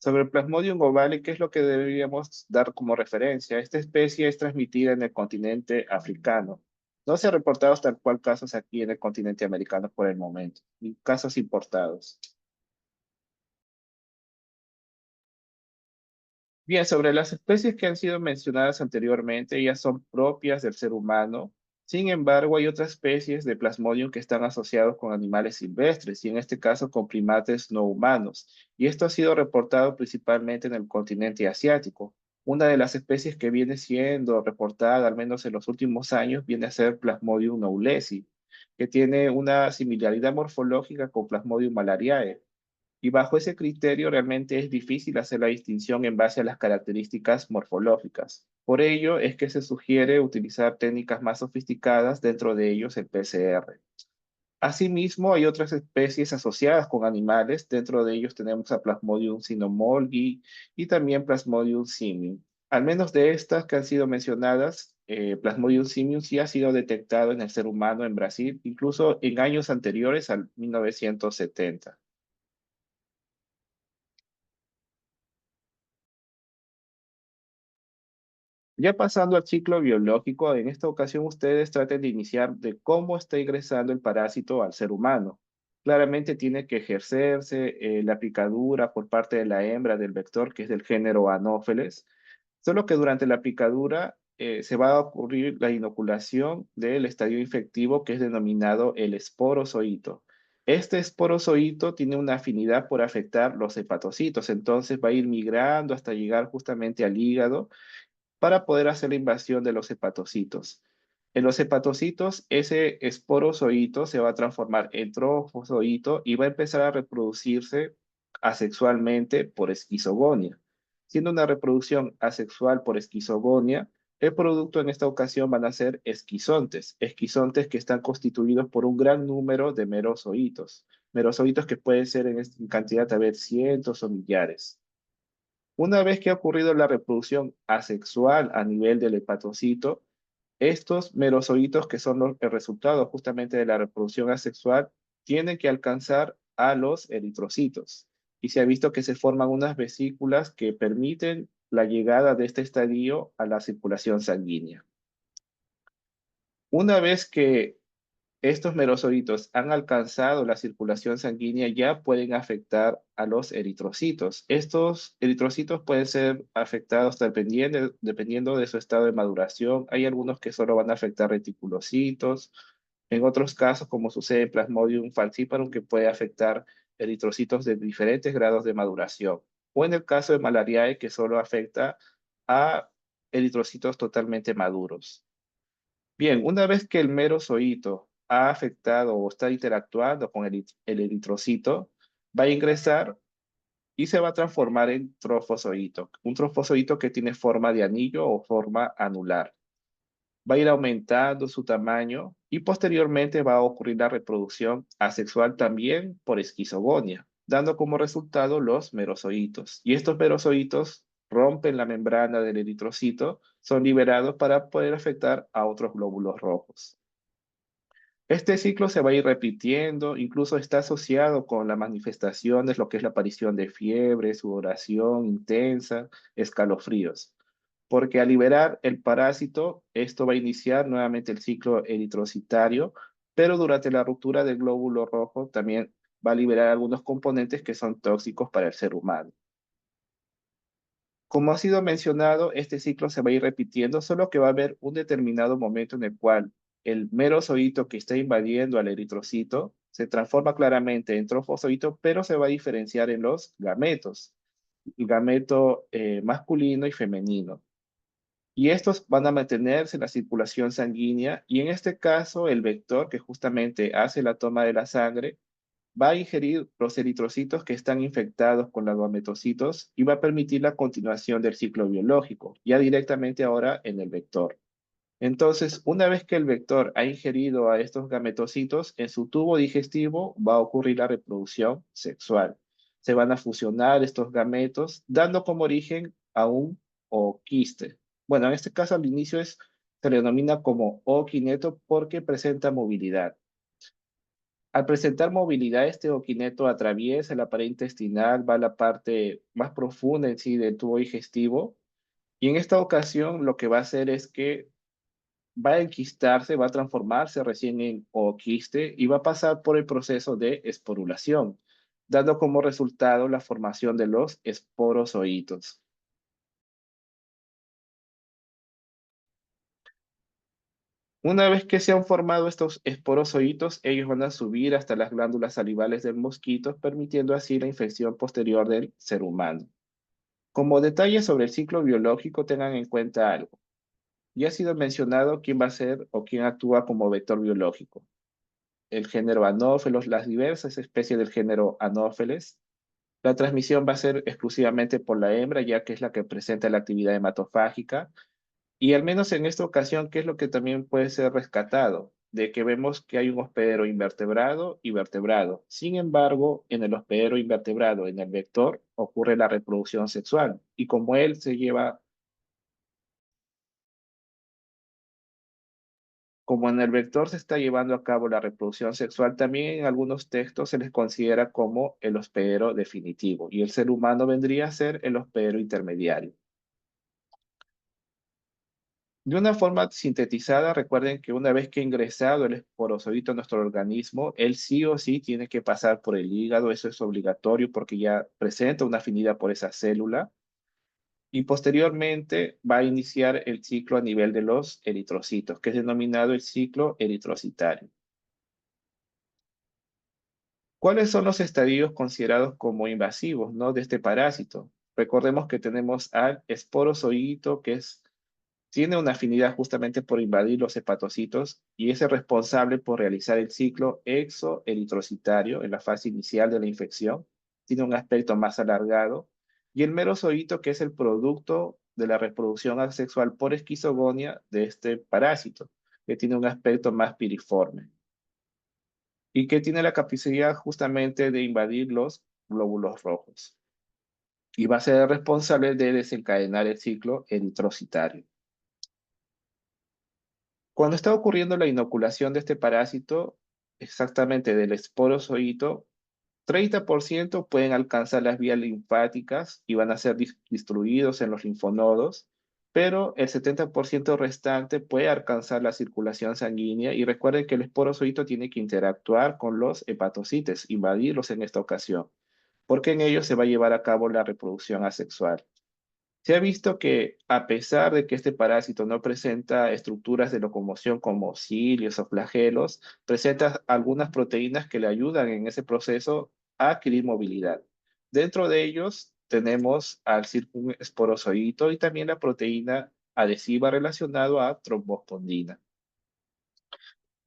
Sobre el Plasmodium ovale, ¿qué es lo que deberíamos dar como referencia? Esta especie es transmitida en el continente africano. No se han reportado tal cual casos aquí en el continente americano por el momento, ni casos importados. Bien, sobre las especies que han sido mencionadas anteriormente, ellas son propias del ser humano. Sin embargo, hay otras especies de Plasmodium que están asociados con animales silvestres y en este caso con primates no humanos. Y esto ha sido reportado principalmente en el continente asiático. Una de las especies que viene siendo reportada, al menos en los últimos años, viene a ser Plasmodium knowlesi, que tiene una similaridad morfológica con Plasmodium malariae. Y bajo ese criterio realmente es difícil hacer la distinción en base a las características morfológicas. Por ello es que se sugiere utilizar técnicas más sofisticadas, dentro de ellos el PCR. Asimismo, hay otras especies asociadas con animales, dentro de ellos tenemos a Plasmodium cynomolgi y también Plasmodium simium. Al menos de estas que han sido mencionadas, Plasmodium simium sí ha sido detectado en el ser humano en Brasil, incluso en años anteriores al 1970. Ya pasando al ciclo biológico, en esta ocasión ustedes traten de iniciar de cómo está ingresando el parásito al ser humano. Claramente tiene que ejercerse la picadura por parte de la hembra del vector, que es del género Anopheles, solo que durante la picadura se va a ocurrir la inoculación del estadio infectivo que es denominado el esporozoito. Este esporozoito tiene una afinidad por afectar los hepatocitos, entonces va a ir migrando hasta llegar justamente al hígado para poder hacer la invasión de los hepatocitos. En los hepatocitos, ese esporozoito se va a transformar en trofozoito y va a empezar a reproducirse asexualmente por esquizogonia. Siendo una reproducción asexual por esquizogonia, el producto en esta ocasión van a ser esquizontes que están constituidos por un gran número de merozoitos que pueden ser en cantidad a ver cientos o millares. Una vez que ha ocurrido la reproducción asexual a nivel del hepatocito, estos merozoitos, que son el resultado justamente de la reproducción asexual, tienen que alcanzar a los eritrocitos. Y se ha visto que se forman unas vesículas que permiten la llegada de este estadio a la circulación sanguínea. Una vez que estos merozoitos han alcanzado la circulación sanguínea, ya pueden afectar a los eritrocitos. Estos eritrocitos pueden ser afectados dependiendo de su estado de maduración. Hay algunos que solo van a afectar reticulocitos. En otros casos, como sucede en Plasmodium falciparum, que puede afectar eritrocitos de diferentes grados de maduración. O en el caso de Malariae, que solo afecta a eritrocitos totalmente maduros. Bien, una vez que el merozoito ha afectado o está interactuando con el eritrocito, va a ingresar y se va a transformar en trofozoito, un trofozoito que tiene forma de anillo o forma anular. Va a ir aumentando su tamaño y posteriormente va a ocurrir la reproducción asexual también por esquizogonia, dando como resultado los merozoitos. Y estos merozoitos rompen la membrana del eritrocito, son liberados para poder afectar a otros glóbulos rojos. Este ciclo se va a ir repitiendo, incluso está asociado con las manifestaciones, lo que es la aparición de fiebre, sudoración intensa, escalofríos. Porque al liberar el parásito, esto va a iniciar nuevamente el ciclo eritrocitario, pero durante la ruptura del glóbulo rojo también va a liberar algunos componentes que son tóxicos para el ser humano. Como ha sido mencionado, este ciclo se va a ir repitiendo, solo que va a haber un determinado momento en el cual el merozoito que está invadiendo al eritrocito se transforma claramente en trofozoito, pero se va a diferenciar en los gametos, el gameto masculino y femenino. Y estos van a mantenerse en la circulación sanguínea y en este caso el vector que justamente hace la toma de la sangre va a ingerir los eritrocitos que están infectados con los gametocitos y va a permitir la continuación del ciclo biológico, ya directamente ahora en el vector. Entonces, una vez que el vector ha ingerido a estos gametocitos, en su tubo digestivo va a ocurrir la reproducción sexual. Se van a fusionar estos gametos, dando como origen a un ooquiste. Bueno, en este caso al inicio se le denomina como ooquineto porque presenta movilidad. Al presentar movilidad, este oquineto atraviesa la pared intestinal, va a la parte más profunda en sí del tubo digestivo, y en esta ocasión lo que va a hacer es que va a enquistarse, va a transformarse recién en ooquiste y va a pasar por el proceso de esporulación, dando como resultado la formación de los esporozoitos. Una vez que se han formado estos esporozoitos, ellos van a subir hasta las glándulas salivales del mosquito, permitiendo así la infección posterior del ser humano. Como detalle sobre el ciclo biológico, tengan en cuenta algo. Ya ha sido mencionado quién va a ser o quién actúa como vector biológico. El género Anopheles, las diversas especies del género Anopheles. La transmisión va a ser exclusivamente por la hembra, ya que es la que presenta la actividad hematofágica. Y al menos en esta ocasión, ¿qué es lo que también puede ser rescatado? De que vemos que hay un hospedero invertebrado y vertebrado. Sin embargo, en el hospedero invertebrado, en el vector, ocurre la reproducción sexual. Y como él se lleva, como en el vector se está llevando a cabo la reproducción sexual, también en algunos textos se les considera como el hospedero definitivo. Y el ser humano vendría a ser el hospedero intermediario. De una forma sintetizada, recuerden que una vez que ha ingresado el esporozoito a nuestro organismo, él sí o sí tiene que pasar por el hígado, eso es obligatorio porque ya presenta una afinidad por esa célula y posteriormente va a iniciar el ciclo a nivel de los eritrocitos, que es denominado el ciclo eritrocitario. ¿Cuáles son los estadios considerados como invasivos, ¿no? De este parásito? Recordemos que tenemos al esporozoito, que tiene una afinidad justamente por invadir los hepatocitos y es el responsable por realizar el ciclo exoeritrocitario en la fase inicial de la infección. Tiene un aspecto más alargado. Y el merozoito, que es el producto de la reproducción asexual por esquizogonia de este parásito, que tiene un aspecto más piriforme y que tiene la capacidad justamente de invadir los glóbulos rojos. Y va a ser el responsable de desencadenar el ciclo eritrocitario. Cuando está ocurriendo la inoculación de este parásito, exactamente del esporozoito, 30% pueden alcanzar las vías linfáticas y van a ser distribuidos en los linfonodos, pero el 70% restante puede alcanzar la circulación sanguínea y recuerden que el esporozoito tiene que interactuar con los hepatocitos, invadirlos en esta ocasión, porque en ellos se va a llevar a cabo la reproducción asexual. Se ha visto que a pesar de que este parásito no presenta estructuras de locomoción como cilios o flagelos, presenta algunas proteínas que le ayudan en ese proceso a adquirir movilidad. Dentro de ellos tenemos al circunesporozoito y también la proteína adhesiva relacionada a trombospondina.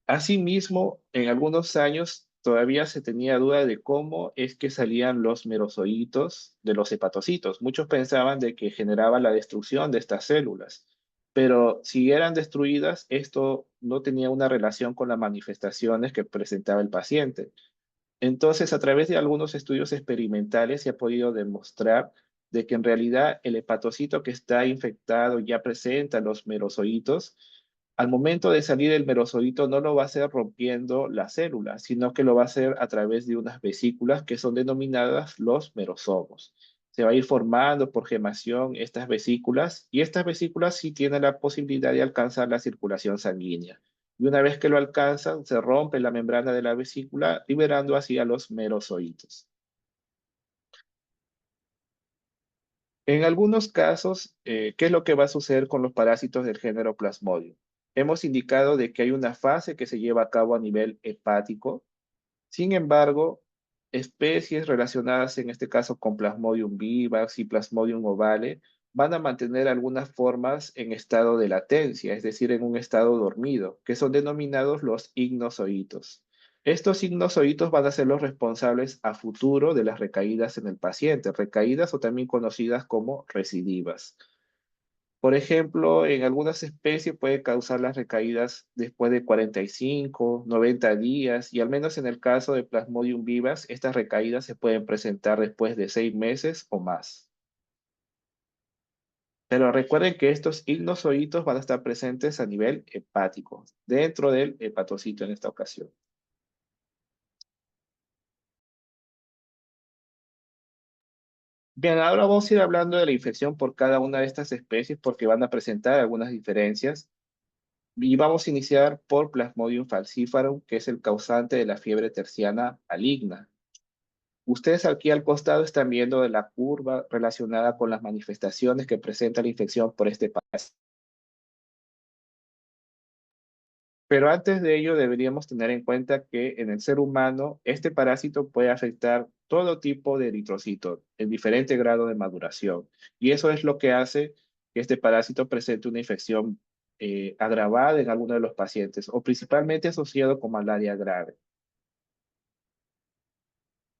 Asimismo, en algunos años todavía se tenía duda de cómo es que salían los merozoitos de los hepatocitos. Muchos pensaban de que generaba la destrucción de estas células, pero si eran destruidas, esto no tenía una relación con las manifestaciones que presentaba el paciente. Entonces, a través de algunos estudios experimentales se ha podido demostrar de que en realidad el hepatocito que está infectado ya presenta los merozoitos. Al momento de salir el merozoito no lo va a hacer rompiendo la célula, sino que lo va a hacer a través de unas vesículas que son denominadas los merosomos. Se va a ir formando por gemación estas vesículas y estas vesículas sí tienen la posibilidad de alcanzar la circulación sanguínea. Y una vez que lo alcanzan, se rompe la membrana de la vesícula, liberando así a los merozoitos. En algunos casos, ¿qué es lo que va a suceder con los parásitos del género Plasmodium? Hemos indicado de que hay una fase que se lleva a cabo a nivel hepático. Sin embargo, especies relacionadas en este caso con Plasmodium vivax y Plasmodium ovale van a mantener algunas formas en estado de latencia, es decir, en un estado dormido, que son denominados los ignozoitos. Estos ignozoitos van a ser los responsables a futuro de las recaídas en el paciente, recaídas o también conocidas como recidivas. Por ejemplo, en algunas especies puede causar las recaídas después de 45, 90 días y al menos en el caso de Plasmodium vivas, estas recaídas se pueden presentar después de 6 meses o más. Pero recuerden que estos ignozoitos van a estar presentes a nivel hepático, dentro del hepatocito en esta ocasión. Bien, ahora vamos a ir hablando de la infección por cada una de estas especies porque van a presentar algunas diferencias. Y vamos a iniciar por Plasmodium falciparum, que es el causante de la fiebre terciana maligna. Ustedes aquí al costado están viendo de la curva relacionada con las manifestaciones que presenta la infección por este parásito. Pero antes de ello deberíamos tener en cuenta que en el ser humano este parásito puede afectar todo tipo de eritrocitos en diferente grado de maduración. Y eso es lo que hace que este parásito presente una infección agravada en alguno de los pacientes o principalmente asociado con malaria grave.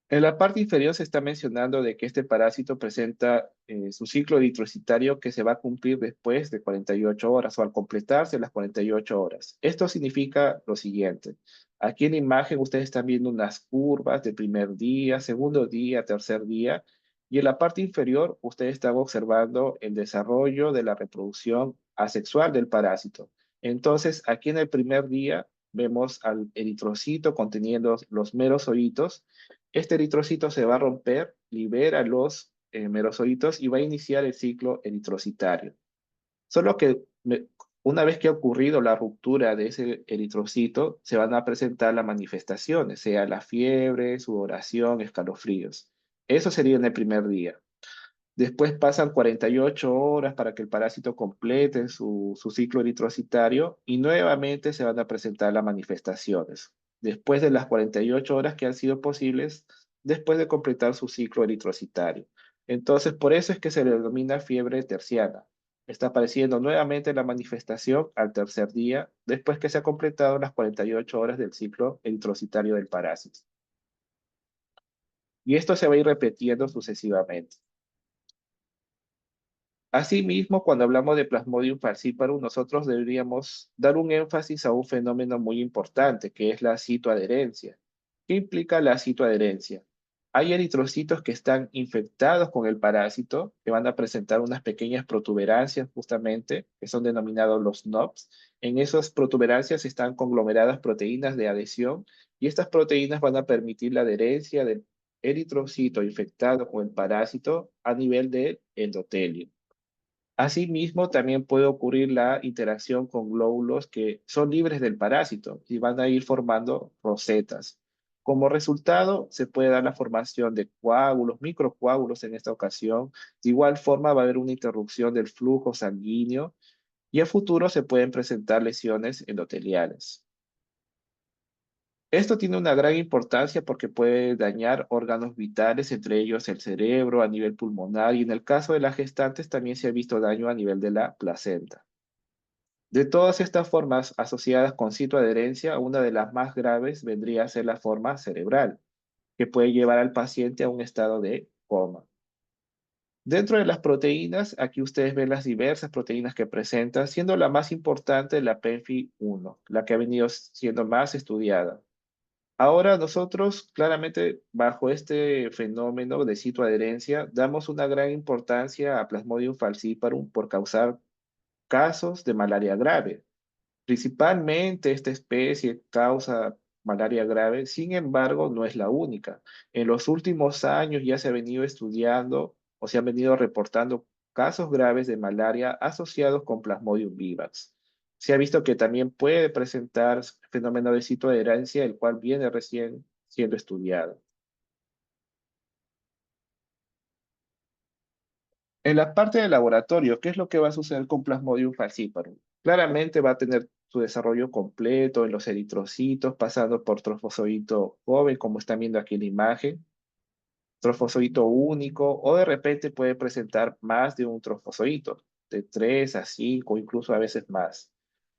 En la parte inferior se está mencionando de que este parásito presenta su ciclo eritrocitario que se va a cumplir después de 48 horas o al completarse las 48 horas. Esto significa lo siguiente. Aquí en la imagen ustedes están viendo unas curvas de primer día, segundo día, tercer día, y en la parte inferior ustedes están observando el desarrollo de la reproducción asexual del parásito. Entonces, aquí en el primer día vemos al eritrocito conteniendo los merosoritos. Este eritrocito se va a romper, libera los merosoritos y va a iniciar el ciclo eritrocitario. Solo que una vez que ha ocurrido la ruptura de ese eritrocito, se van a presentar las manifestaciones, sea la fiebre, sudoración, escalofríos. Eso sería en el primer día. Después pasan 48 horas para que el parásito complete su ciclo eritrocitario y nuevamente se van a presentar las manifestaciones. Después de las 48 horas que han sido posibles, después de completar su ciclo eritrocitario. Entonces, por eso es que se le denomina fiebre terciana. Está apareciendo nuevamente la manifestación al tercer día, después que se ha completado las 48 horas del ciclo eritrocitario del parásito. Y esto se va a ir repitiendo sucesivamente. Asimismo, cuando hablamos de Plasmodium falciparum, nosotros deberíamos dar un énfasis a un fenómeno muy importante, que es la citoadherencia. ¿Qué implica la citoadherencia? Hay eritrocitos que están infectados con el parásito, que van a presentar unas pequeñas protuberancias justamente, que son denominados los NOPs. En esas protuberancias están conglomeradas proteínas de adhesión y estas proteínas van a permitir la adherencia del eritrocito infectado con el parásito a nivel del endotelio. Asimismo, también puede ocurrir la interacción con glóbulos que son libres del parásito y van a ir formando rosetas. Como resultado, se puede dar la formación de coágulos, microcoágulos en esta ocasión. De igual forma, va a haber una interrupción del flujo sanguíneo y a futuro se pueden presentar lesiones endoteliales. Esto tiene una gran importancia porque puede dañar órganos vitales, entre ellos el cerebro a nivel pulmonar y en el caso de las gestantes también se ha visto daño a nivel de la placenta. De todas estas formas asociadas con citoadherencia, una de las más graves vendría a ser la forma cerebral, que puede llevar al paciente a un estado de coma. Dentro de las proteínas, aquí ustedes ven las diversas proteínas que presenta, siendo la más importante la PENFI-1, la que ha venido siendo más estudiada. Ahora nosotros, claramente, bajo este fenómeno de citoadherencia, damos una gran importancia a Plasmodium falciparum por causar casos de malaria grave. Principalmente esta especie causa malaria grave, sin embargo, no es la única. En los últimos años ya se ha venido estudiando o se han venido reportando casos graves de malaria asociados con Plasmodium vivax. Se ha visto que también puede presentar fenómeno de citoadherencia, el cual viene recién siendo estudiado. En la parte del laboratorio, ¿qué es lo que va a suceder con Plasmodium falciparum? Claramente va a tener su desarrollo completo en los eritrocitos, pasando por trofozoito joven, como están viendo aquí en la imagen, trofozoito único, o de repente puede presentar más de un trofozoito, de 3 a 5, incluso a veces más.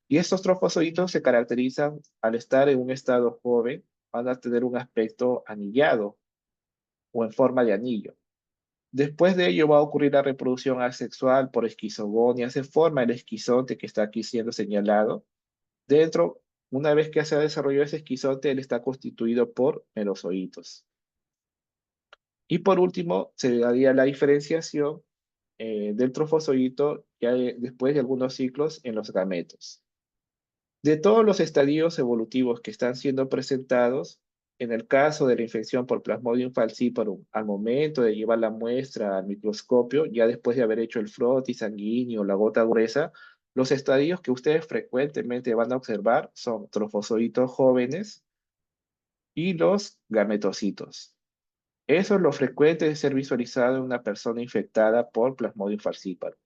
Y estos trofozoitos se caracterizan al estar en un estado joven, van a tener un aspecto anillado o en forma de anillo. Después de ello va a ocurrir la reproducción asexual por esquizogonia. Se forma el esquizote que está aquí siendo señalado. Dentro, una vez que se ha desarrollado ese esquizote, él está constituido por merozoitos. Y por último, se daría la diferenciación del trofozoito ya después de algunos ciclos en los gametos. De todos los estadios evolutivos que están siendo presentados, En el caso de la infección por Plasmodium falciparum, al momento de llevar la muestra al microscopio, ya después de haber hecho el frotis sanguíneo, la gota gruesa, los estadios que ustedes frecuentemente van a observar son trofosocitos jóvenes y los gametocitos. Eso es lo frecuente de ser visualizado en una persona infectada por Plasmodium falciparum.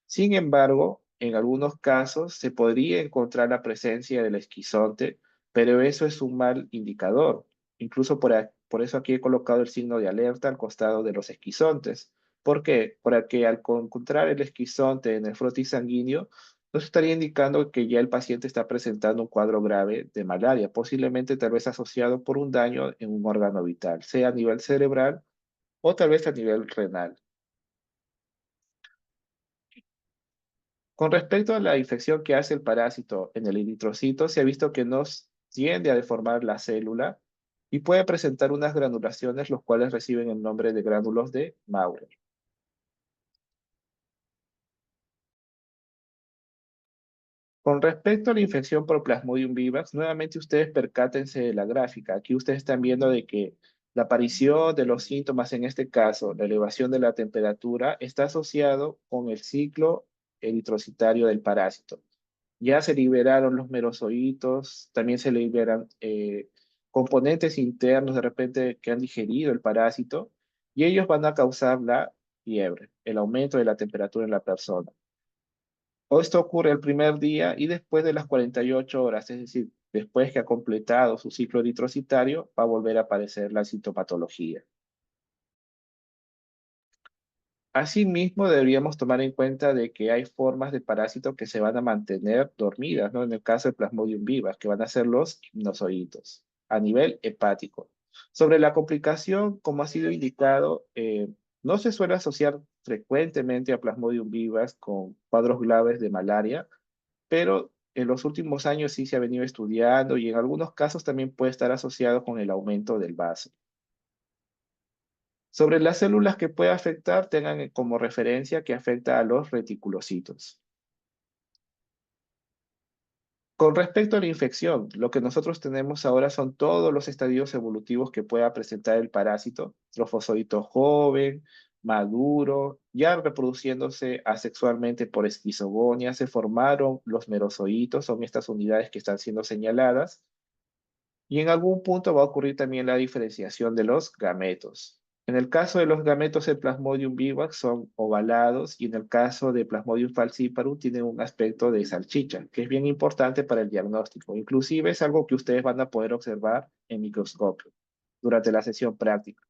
Sin embargo, en algunos casos se podría encontrar la presencia del esquizonte, pero eso es un mal indicador. Incluso por eso aquí he colocado el signo de alerta al costado de los esquizontes. ¿Por qué? Porque al encontrar el esquizonte en el frotis sanguíneo, nos estaría indicando que ya el paciente está presentando un cuadro grave de malaria, posiblemente tal vez asociado por un daño en un órgano vital, sea a nivel cerebral o tal vez a nivel renal. Con respecto a la infección que hace el parásito en el eritrocito, se ha visto que nos tiende a deformar la célula y puede presentar unas granulaciones, los cuales reciben el nombre de gránulos de Maurer. Con respecto a la infección por Plasmodium vivax, nuevamente ustedes percátense de la gráfica. Aquí ustedes están viendo de que la aparición de los síntomas, en este caso, la elevación de la temperatura, está asociado con el ciclo eritrocitario del parásito. Ya se liberaron los merozoitos, también se liberan componentes internos de repente que han digerido el parásito y ellos van a causar la fiebre, el aumento de la temperatura en la persona. Esto ocurre el primer día y después de las 48 horas, es decir, después que ha completado su ciclo eritrocitario, va a volver a aparecer la sintomatología. Asimismo, deberíamos tomar en cuenta de que hay formas de parásitos que se van a mantener dormidas, ¿no? En el caso del Plasmodium vivax, que van a ser los gimnozoitos a nivel hepático. Sobre la complicación, como ha sido indicado, no se suele asociar frecuentemente a Plasmodium vivax con cuadros graves de malaria, pero en los últimos años sí se ha venido estudiando y en algunos casos también puede estar asociado con el aumento del vaso. Sobre las células que puede afectar, tengan como referencia que afecta a los reticulocitos. Con respecto a la infección, lo que nosotros tenemos ahora son todos los estadios evolutivos que pueda presentar el parásito, trofozoito joven, maduro, ya reproduciéndose asexualmente por esquizogonia, se formaron los merozoitos, son estas unidades que están siendo señaladas, y en algún punto va a ocurrir también la diferenciación de los gametos. En el caso de los gametos de Plasmodium vivax son ovalados y en el caso de Plasmodium falciparum tienen un aspecto de salchicha, que es bien importante para el diagnóstico. Inclusive es algo que ustedes van a poder observar en microscopio durante la sesión práctica.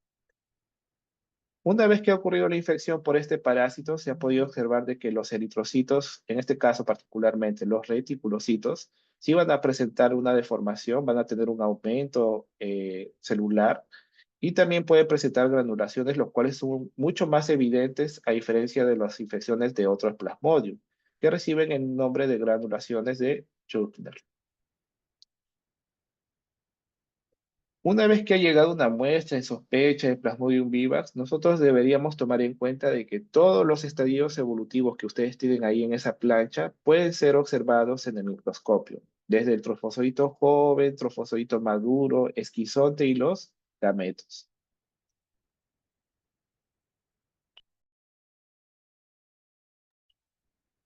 Una vez que ha ocurrido la infección por este parásito, se ha podido observar de que los eritrocitos, en este caso particularmente los reticulocitos, sí van a presentar una deformación, van a tener un aumento celular y también puede presentar granulaciones, los cuales son mucho más evidentes a diferencia de las infecciones de otros plasmodium, que reciben el nombre de granulaciones de Schuchner. Una vez que ha llegado una muestra en sospecha de Plasmodium vivax, nosotros deberíamos tomar en cuenta de que todos los estadios evolutivos que ustedes tienen ahí en esa plancha pueden ser observados en el microscopio, desde el trofozoito joven, trofozoito maduro, esquizonte y los gametos.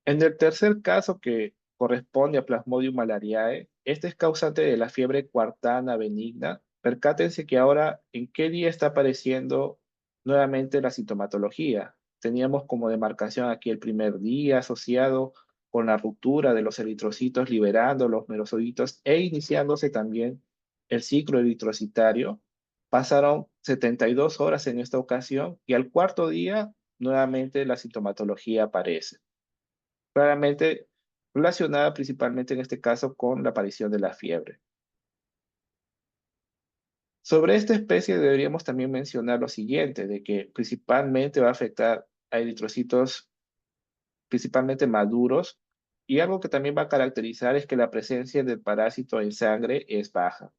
En el tercer caso, que corresponde a Plasmodium malariae, este es causante de la fiebre cuartana benigna. Percátense que ahora, ¿en qué día está apareciendo nuevamente la sintomatología? Teníamos como demarcación aquí el primer día asociado con la ruptura de los eritrocitos, liberando los merozoitos e iniciándose también el ciclo eritrocitario. Pasaron 72 horas en esta ocasión y al cuarto día nuevamente la sintomatología aparece claramente relacionada principalmente en este caso con la aparición de la fiebre. Sobre esta especie deberíamos también mencionar lo siguiente, de que principalmente va a afectar a eritrocitos principalmente maduros y algo que también va a caracterizar es que la presencia del parásito en sangre es baja.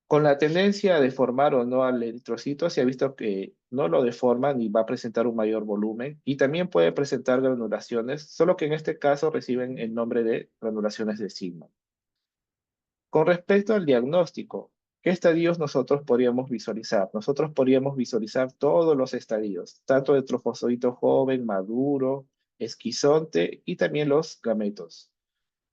Con la tendencia a deformar o no al eritrocito, se ha visto que no lo deforman y va a presentar un mayor volumen y también puede presentar granulaciones, solo que en este caso reciben el nombre de granulaciones de sigma. Con respecto al diagnóstico, ¿qué estadios nosotros podríamos visualizar? Nosotros podríamos visualizar todos los estadios, tanto de trofosodito joven, maduro, esquizonte y también los gametos.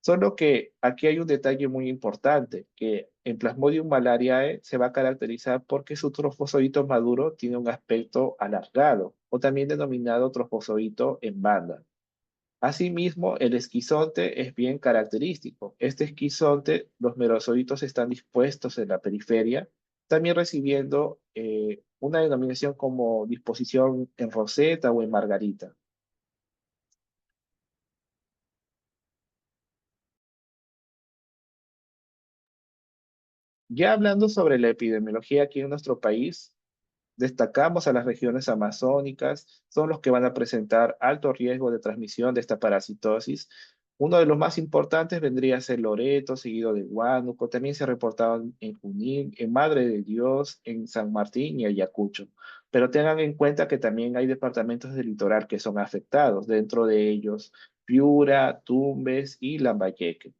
Solo que aquí hay un detalle muy importante, que en Plasmodium malariae se va a caracterizar porque su trofosodito maduro tiene un aspecto alargado, o también denominado trofosodito en banda. Asimismo, el esquizonte es bien característico. Este esquizonte, los merosoditos están dispuestos en la periferia, también recibiendo una denominación como disposición en roseta o en margarita. Ya hablando sobre la epidemiología aquí en nuestro país, destacamos a las regiones amazónicas, son los que van a presentar alto riesgo de transmisión de esta parasitosis. Uno de los más importantes vendría a ser Loreto, seguido de Huánuco. También se reportaban en Junín, en Madre de Dios, en San Martín y Ayacucho. Pero tengan en cuenta que también hay departamentos del litoral que son afectados, dentro de ellos Piura, Tumbes y Lambayeque.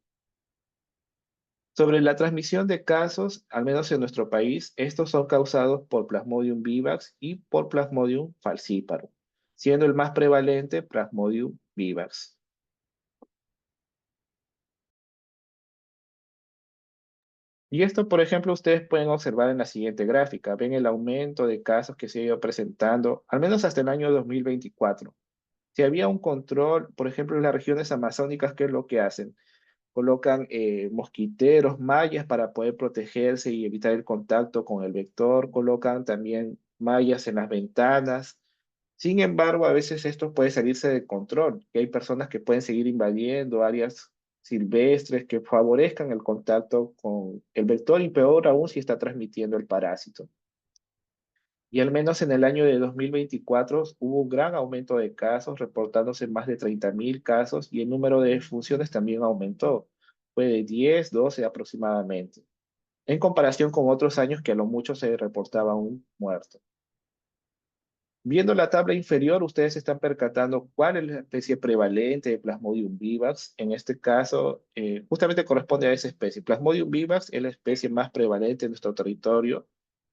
Sobre la transmisión de casos, al menos en nuestro país, estos son causados por Plasmodium vivax y por Plasmodium falciparum, siendo el más prevalente Plasmodium vivax. Y esto, por ejemplo, ustedes pueden observar en la siguiente gráfica. Ven el aumento de casos que se ha ido presentando, al menos hasta el año 2024. Si había un control, por ejemplo, en las regiones amazónicas, ¿qué es lo que hacen? Colocan mosquiteros, mallas para poder protegerse y evitar el contacto con el vector, colocan también mallas en las ventanas. Sin embargo, a veces esto puede salirse de control, que hay personas que pueden seguir invadiendo áreas silvestres que favorezcan el contacto con el vector y peor aún si está transmitiendo el parásito. Y al menos en el año de 2024 hubo un gran aumento de casos, reportándose más de 30.000 casos y el número de defunciones también aumentó. Fue de 10, 12 aproximadamente, en comparación con otros años que a lo mucho se reportaba un muerto. Viendo la tabla inferior, ustedes se están percatando cuál es la especie prevalente de Plasmodium vivax. En este caso, justamente corresponde a esa especie. Plasmodium vivax es la especie más prevalente en nuestro territorio,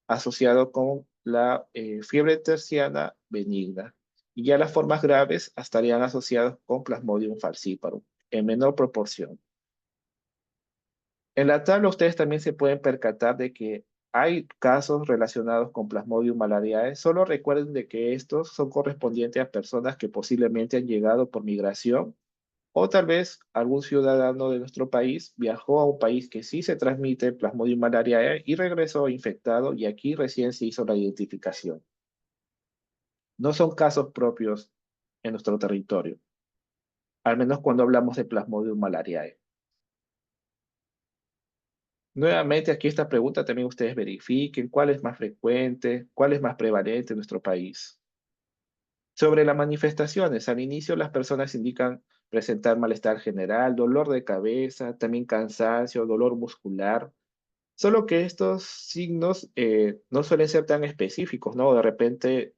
asociado con la fiebre terciana benigna. Y ya las formas graves estarían asociadas con Plasmodium falciparum, en menor proporción. En la tabla ustedes también se pueden percatar de que hay casos relacionados con Plasmodium malariae. Solo recuerden de que estos son correspondientes a personas que posiblemente han llegado por migración o tal vez algún ciudadano de nuestro país viajó a un país que sí se transmite Plasmodium malariae y regresó infectado y aquí recién se hizo la identificación. No son casos propios en nuestro territorio, al menos cuando hablamos de Plasmodium malariae. Nuevamente, aquí esta pregunta también ustedes verifiquen cuál es más frecuente, cuál es más prevalente en nuestro país. Sobre las manifestaciones, al inicio las personas indican presentar malestar general, dolor de cabeza, también cansancio, dolor muscular, solo que estos signos no suelen ser tan específicos, ¿no? De repente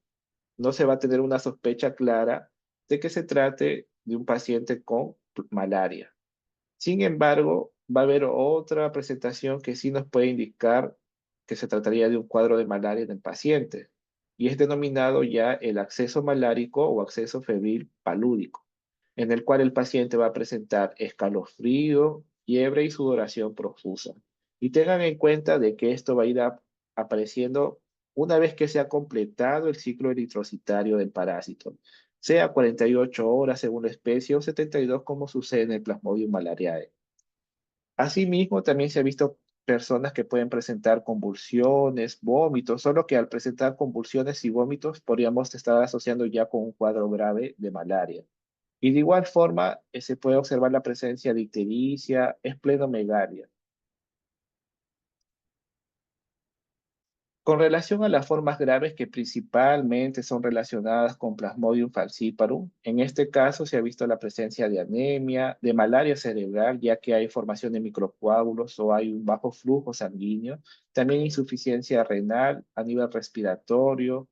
no se va a tener una sospecha clara de que se trate de un paciente con malaria. Sin embargo, va a haber otra presentación que sí nos puede indicar que se trataría de un cuadro de malaria en el paciente, y es denominado ya el acceso malárico o acceso febril palúdico, en el cual el paciente va a presentar escalofrío, fiebre y sudoración profusa. Y tengan en cuenta de que esto va a ir apareciendo una vez que se ha completado el ciclo eritrocitario del parásito, sea 48 horas según la especie o 72 como sucede en el Plasmodium malariae. Asimismo, también se ha visto personas que pueden presentar convulsiones, vómitos, solo que al presentar convulsiones y vómitos podríamos estar asociando ya con un cuadro grave de malaria. Y de igual forma, se puede observar la presencia de ictericia, esplenomegalia. Con relación a las formas graves que principalmente son relacionadas con Plasmodium falciparum, en este caso se ha visto la presencia de anemia, de malaria cerebral, ya que hay formación de microcoágulos o hay un bajo flujo sanguíneo, también insuficiencia renal a nivel respiratorio,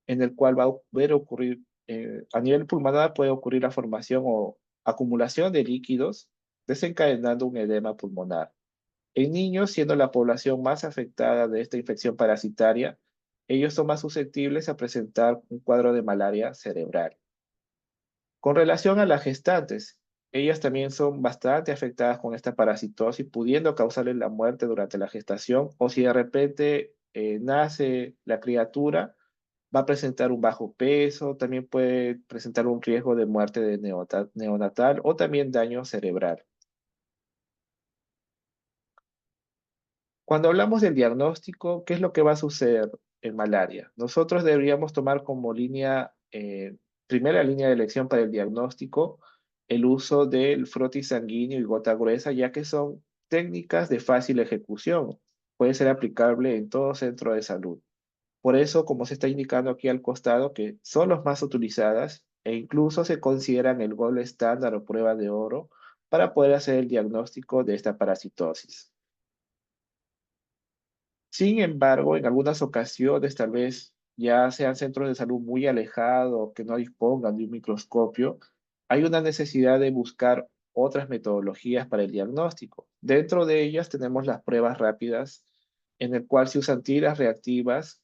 en el cual va a ver ocurrir, a nivel pulmonar puede ocurrir la formación o acumulación de líquidos, desencadenando un edema pulmonar. En niños, siendo la población más afectada de esta infección parasitaria, ellos son más susceptibles a presentar un cuadro de malaria cerebral. Con relación a las gestantes, ellas también son bastante afectadas con esta parasitosis, pudiendo causarles la muerte durante la gestación o si de repente nace la criatura, va a presentar un bajo peso, también puede presentar un riesgo de muerte de neonatal o también daño cerebral. Cuando hablamos del diagnóstico, ¿qué es lo que va a suceder en malaria? Nosotros deberíamos tomar como primera línea de elección para el diagnóstico el uso del frotis sanguíneo y gota gruesa, ya que son técnicas de fácil ejecución. Puede ser aplicable en todo centro de salud. Por eso, como se está indicando aquí al costado, que son las más utilizadas e incluso se consideran el gold estándar o prueba de oro para poder hacer el diagnóstico de esta parasitosis. Sin embargo, en algunas ocasiones, tal vez ya sean centros de salud muy alejados, que no dispongan de un microscopio, hay una necesidad de buscar otras metodologías para el diagnóstico. Dentro de ellas tenemos las pruebas rápidas, en el cual se usan tiras reactivas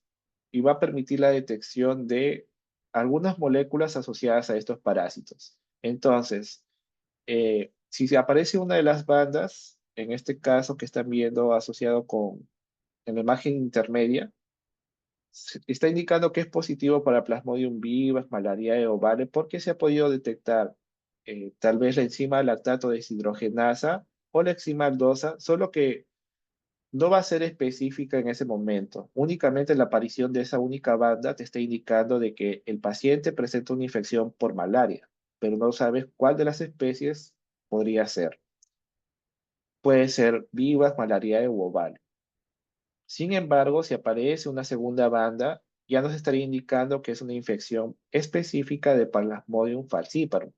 y va a permitir la detección de algunas moléculas asociadas a estos parásitos. Entonces, si se aparece una de las bandas, en este caso que están viendo asociado con en la imagen intermedia, está indicando que es positivo para Plasmodium vivas, malaria ovale, porque se ha podido detectar tal vez la enzima lactato deshidrogenasa o la enzima aldosa, solo que no va a ser específica en ese momento. Únicamente la aparición de esa única banda te está indicando de que el paciente presenta una infección por malaria, pero no sabes cuál de las especies podría ser. Puede ser vivas, malaria o ovale. Sin embargo, si aparece una segunda banda, ya nos estaría indicando que es una infección específica de Plasmodium falciparum,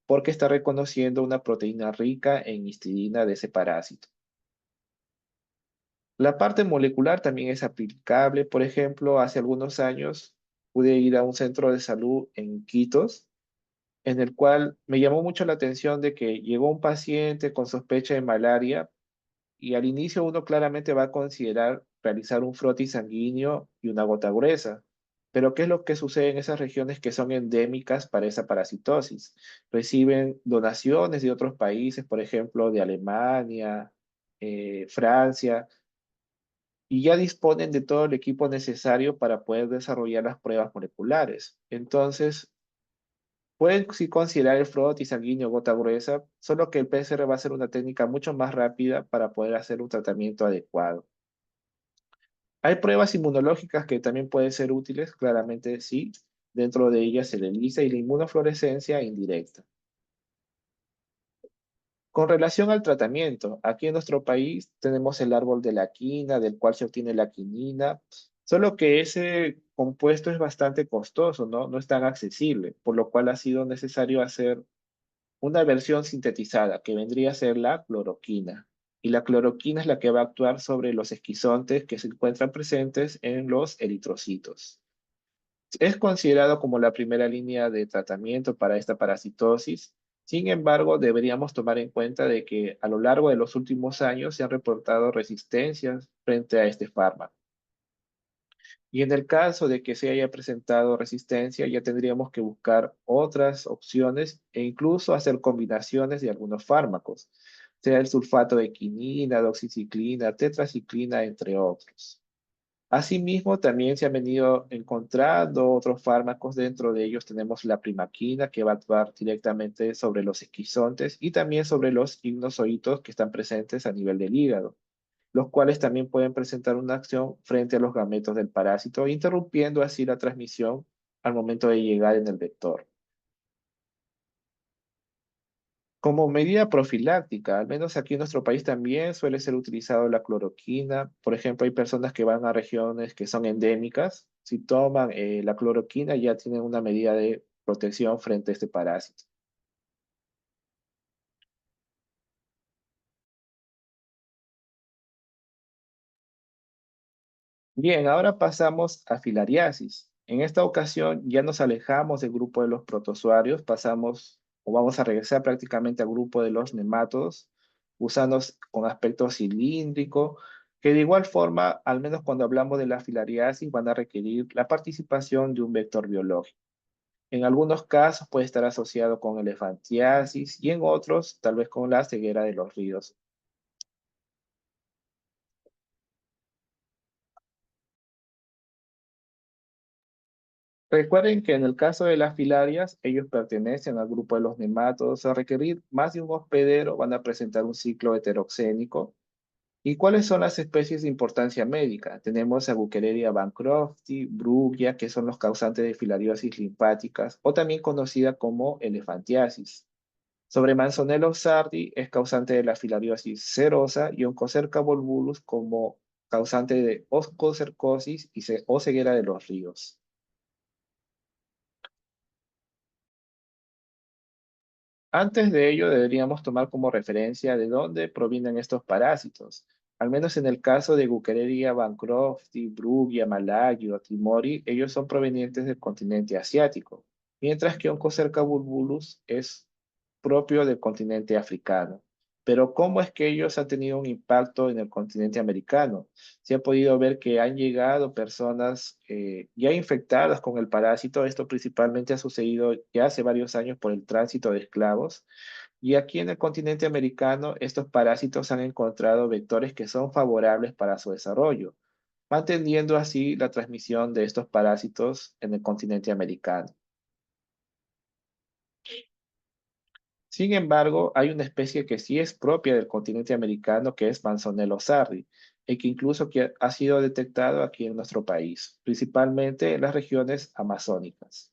porque está reconociendo una proteína rica en histidina de ese parásito. La parte molecular también es aplicable. Por ejemplo, hace algunos años pude ir a un centro de salud en Quitos, en el cual me llamó mucho la atención de que llegó un paciente con sospecha de malaria, y al inicio uno claramente va a considerar realizar un frotis sanguíneo y una gota gruesa. Pero ¿qué es lo que sucede en esas regiones que son endémicas para esa parasitosis? Reciben donaciones de otros países, por ejemplo, de Alemania, Francia, y ya disponen de todo el equipo necesario para poder desarrollar las pruebas moleculares. Entonces, pueden sí considerar el frotis sanguíneo gota gruesa, solo que el PCR va a ser una técnica mucho más rápida para poder hacer un tratamiento adecuado. Hay pruebas inmunológicas que también pueden ser útiles, claramente sí. Dentro de ellas el ELISA y la inmunofluorescencia indirecta. Con relación al tratamiento, aquí en nuestro país tenemos el árbol de la quina, del cual se obtiene la quinina, solo que ese compuesto es bastante costoso, ¿no? No es tan accesible, por lo cual ha sido necesario hacer una versión sintetizada que vendría a ser la cloroquina. Y la cloroquina es la que va a actuar sobre los esquizontes que se encuentran presentes en los eritrocitos. Es considerado como la primera línea de tratamiento para esta parasitosis. Sin embargo, deberíamos tomar en cuenta de que a lo largo de los últimos años se han reportado resistencias frente a este fármaco. Y en el caso de que se haya presentado resistencia, ya tendríamos que buscar otras opciones e incluso hacer combinaciones de algunos fármacos, sea el sulfato de quinina, doxiciclina, tetraciclina, entre otros. Asimismo, también se han venido encontrando otros fármacos. Dentro de ellos tenemos la primaquina, que va a actuar directamente sobre los esquizontes y también sobre los ignosoitos que están presentes a nivel del hígado, los cuales también pueden presentar una acción frente a los gametos del parásito, interrumpiendo así la transmisión al momento de llegar en el vector. Como medida profiláctica, al menos aquí en nuestro país también suele ser utilizado la cloroquina. Por ejemplo, hay personas que van a regiones que son endémicas. Si toman la cloroquina ya tienen una medida de protección frente a este parásito. Bien, ahora pasamos a filariasis. En esta ocasión ya nos alejamos del grupo de los protozoarios, pasamos o vamos a regresar prácticamente al grupo de los nematodos, gusanos con aspecto cilíndrico, que de igual forma, al menos cuando hablamos de la filariasis, van a requerir la participación de un vector biológico. En algunos casos puede estar asociado con elefantiasis y en otros tal vez con la ceguera de los ríos. Recuerden que en el caso de las filarias, ellos pertenecen al grupo de los nematodos. A requerir más de un hospedero, van a presentar un ciclo heteroxénico. ¿Y cuáles son las especies de importancia médica? Tenemos a Buchereria bancrofti, Brugia, que son los causantes de filariosis linfáticas, o también conocida como elefantiasis. Sobre Manzonello sardi es causante de la filariosis serosa y Onchocerca volvulus como causante de oncocercosis o ceguera de los ríos. Antes de ello, deberíamos tomar como referencia de dónde provienen estos parásitos. Al menos en el caso de Buchereria bancrofti, Brugia, Malagio, Timori, ellos son provenientes del continente asiático, mientras que Onchocerca bulbulus es propio del continente africano. Pero ¿cómo es que ellos han tenido un impacto en el continente americano? Se ha podido ver que han llegado personas ya infectadas con el parásito. Esto principalmente ha sucedido ya hace varios años por el tránsito de esclavos. Y aquí en el continente americano, estos parásitos han encontrado vectores que son favorables para su desarrollo, manteniendo así la transmisión de estos parásitos en el continente americano. Sin embargo, hay una especie que sí es propia del continente americano, que es Manzonello sardi, y que incluso ha sido detectado aquí en nuestro país, principalmente en las regiones amazónicas.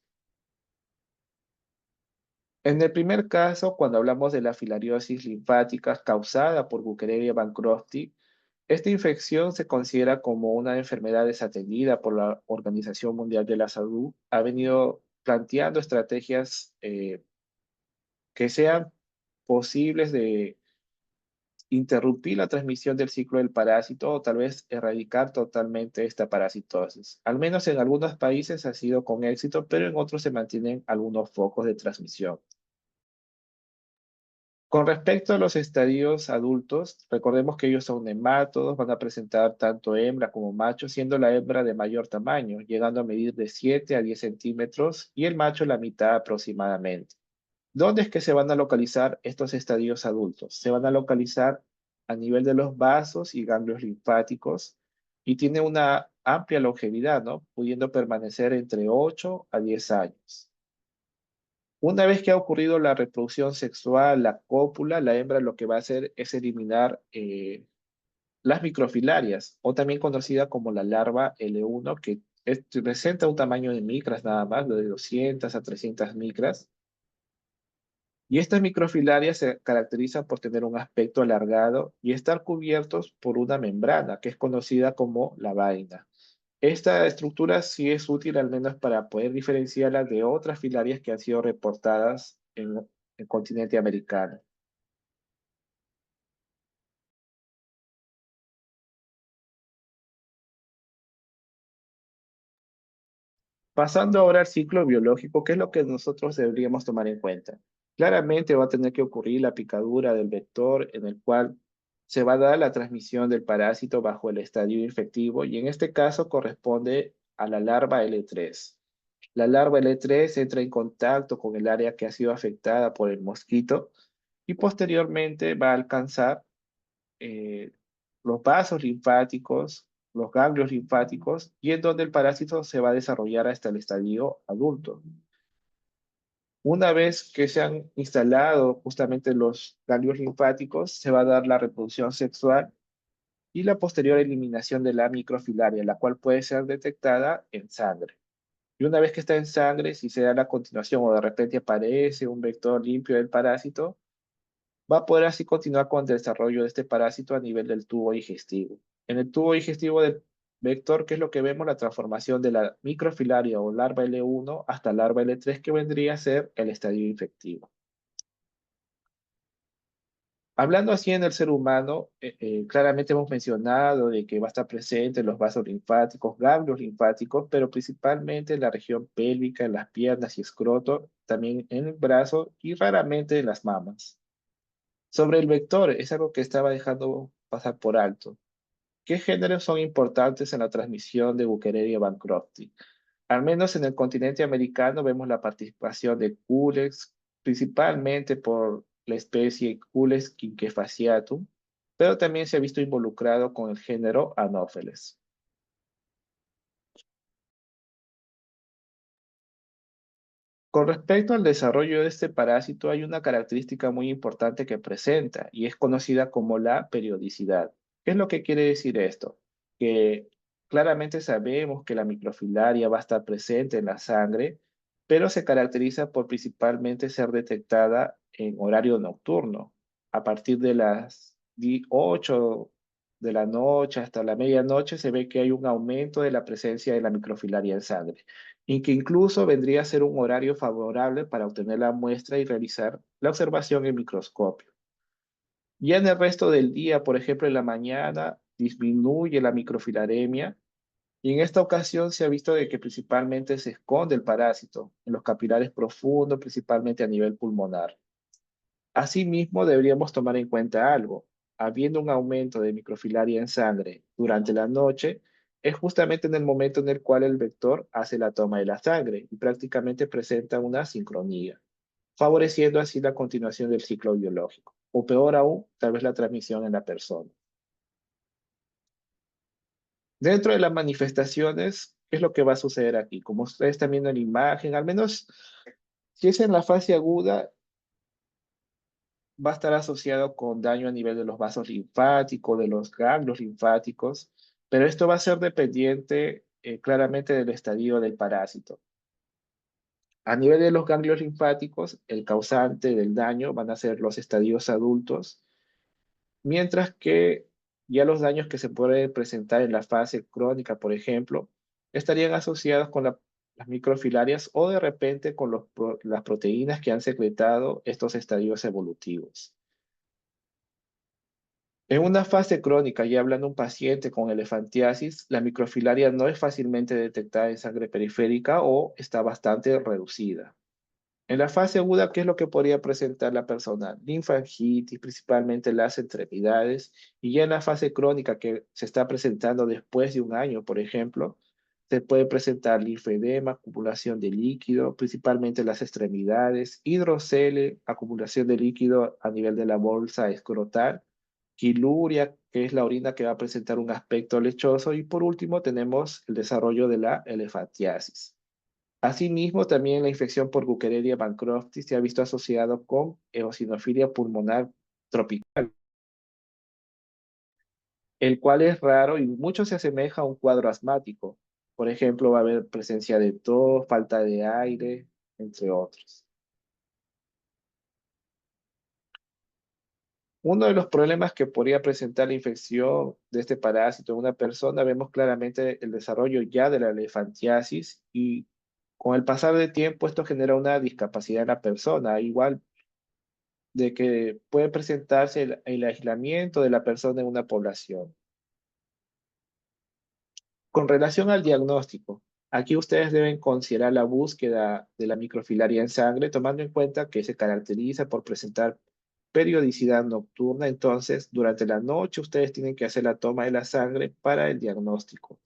En el primer caso, cuando hablamos de la filariosis linfática causada por Buchereria bancrofti, esta infección se considera como una enfermedad desatendida por la Organización Mundial de la Salud. Ha venido planteando estrategias que sean posibles de interrumpir la transmisión del ciclo del parásito o tal vez erradicar totalmente esta parasitosis. Al menos en algunos países ha sido con éxito, pero en otros se mantienen algunos focos de transmisión. Con respecto a los estadios adultos, recordemos que ellos son nemátodos, van a presentar tanto hembra como macho, siendo la hembra de mayor tamaño, llegando a medir de 7 a 10 centímetros y el macho la mitad aproximadamente. ¿Dónde es que se van a localizar estos estadios adultos? Se van a localizar a nivel de los vasos y ganglios linfáticos y tiene una amplia longevidad, ¿no? Pudiendo permanecer entre 8 a 10 años. Una vez que ha ocurrido la reproducción sexual, la cópula, la hembra lo que va a hacer es eliminar las microfilarias, o también conocida como la larva L1, que presenta un tamaño de micras nada más, de 200 a 300 micras. Y estas microfilarias se caracterizan por tener un aspecto alargado y estar cubiertos por una membrana, que es conocida como la vaina. Esta estructura sí es útil al menos para poder diferenciarla de otras filarias que han sido reportadas en el continente americano. Pasando ahora al ciclo biológico, ¿qué es lo que nosotros deberíamos tomar en cuenta? Claramente va a tener que ocurrir la picadura del vector en el cual se va a dar la transmisión del parásito bajo el estadio infectivo y en este caso corresponde a la larva L3. La larva L3 entra en contacto con el área que ha sido afectada por el mosquito y posteriormente va a alcanzar eh, los vasos linfáticos, los ganglios linfáticos, y en donde el parásito se va a desarrollar hasta el estadio adulto. Una vez que se han instalado justamente los ganglios linfáticos, se va a dar la reproducción sexual y la posterior eliminación de la microfilaria, la cual puede ser detectada en sangre. Y una vez que está en sangre, si se da la continuación o de repente aparece un vector limpio del parásito, va a poder así continuar con el desarrollo de este parásito a nivel del tubo digestivo. En el tubo digestivo del vector, ¿qué es lo que vemos? La transformación de la microfilaria o larva L1 hasta larva L3, que vendría a ser el estadio infectivo. Hablando así en el ser humano, claramente hemos mencionado de que va a estar presente en los vasos linfáticos, ganglios linfáticos, pero principalmente en la región pélvica, en las piernas y escroto, también en el brazo y raramente en las mamas. Sobre el vector, es algo que estaba dejando pasar por alto. ¿Qué géneros son importantes en la transmisión de Buchereria bancrofti? Al menos en el continente americano vemos la participación de Culex, principalmente por la especie Culex quinquefasciatum, pero también se ha visto involucrado con el género Anopheles. Con respecto al desarrollo de este parásito, hay una característica muy importante que presenta y es conocida como la periodicidad. ¿Qué es lo que quiere decir esto? Que claramente sabemos que la microfilaria va a estar presente en la sangre, pero se caracteriza por principalmente ser detectada en horario nocturno. A partir de las 8 de la noche hasta la medianoche se ve que hay un aumento de la presencia de la microfilaria en sangre y que incluso vendría a ser un horario favorable para obtener la muestra y realizar la observación en microscopio. Ya en el resto del día, por ejemplo, en la mañana, disminuye la microfilaremia y en esta ocasión se ha visto de que principalmente se esconde el parásito en los capilares profundos, principalmente a nivel pulmonar. Asimismo, deberíamos tomar en cuenta algo. Habiendo un aumento de microfilaria en sangre durante la noche, es justamente en el momento en el cual el vector hace la toma de la sangre y prácticamente presenta una sincronía, favoreciendo así la continuación del ciclo biológico. O peor aún, tal vez la transmisión en la persona. Dentro de las manifestaciones, ¿qué es lo que va a suceder aquí? Como ustedes están viendo en la imagen, al menos si es en la fase aguda, va a estar asociado con daño a nivel de los vasos linfáticos, de los ganglios linfáticos, pero esto va a ser dependiente claramente del estadio del parásito. A nivel de los ganglios linfáticos, el causante del daño van a ser los estadios adultos, mientras que ya los daños que se pueden presentar en la fase crónica, por ejemplo, estarían asociados con las microfilarias o de repente con las proteínas que han secretado estos estadios evolutivos. En una fase crónica, ya hablando un paciente con elefantiasis, la microfilaria no es fácilmente detectada en sangre periférica o está bastante reducida. En la fase aguda, ¿qué es lo que podría presentar la persona? Linfangitis, principalmente las extremidades, y ya en la fase crónica que se está presentando después de un año, por ejemplo, se puede presentar linfedema, acumulación de líquido, principalmente las extremidades, hidrocele, acumulación de líquido a nivel de la bolsa escrotal, quiluria, que es la orina que va a presentar un aspecto lechoso, y por último tenemos el desarrollo de la elefantiasis. Asimismo, también la infección por Buchereria bancrofti se ha visto asociado con eosinofilia pulmonar tropical, el cual es raro y mucho se asemeja a un cuadro asmático. Por ejemplo, va a haber presencia de tos, falta de aire, entre otros. Uno de los problemas que podría presentar la infección de este parásito en una persona, vemos claramente el desarrollo ya de la elefantiasis y con el pasar del tiempo esto genera una discapacidad en la persona, igual de que puede presentarse el aislamiento de la persona en una población. Con relación al diagnóstico, aquí ustedes deben considerar la búsqueda de la microfilaria en sangre, tomando en cuenta que se caracteriza por presentar periodicidad nocturna. Entonces, durante la noche ustedes tienen que hacer la toma de la sangre para el diagnóstico,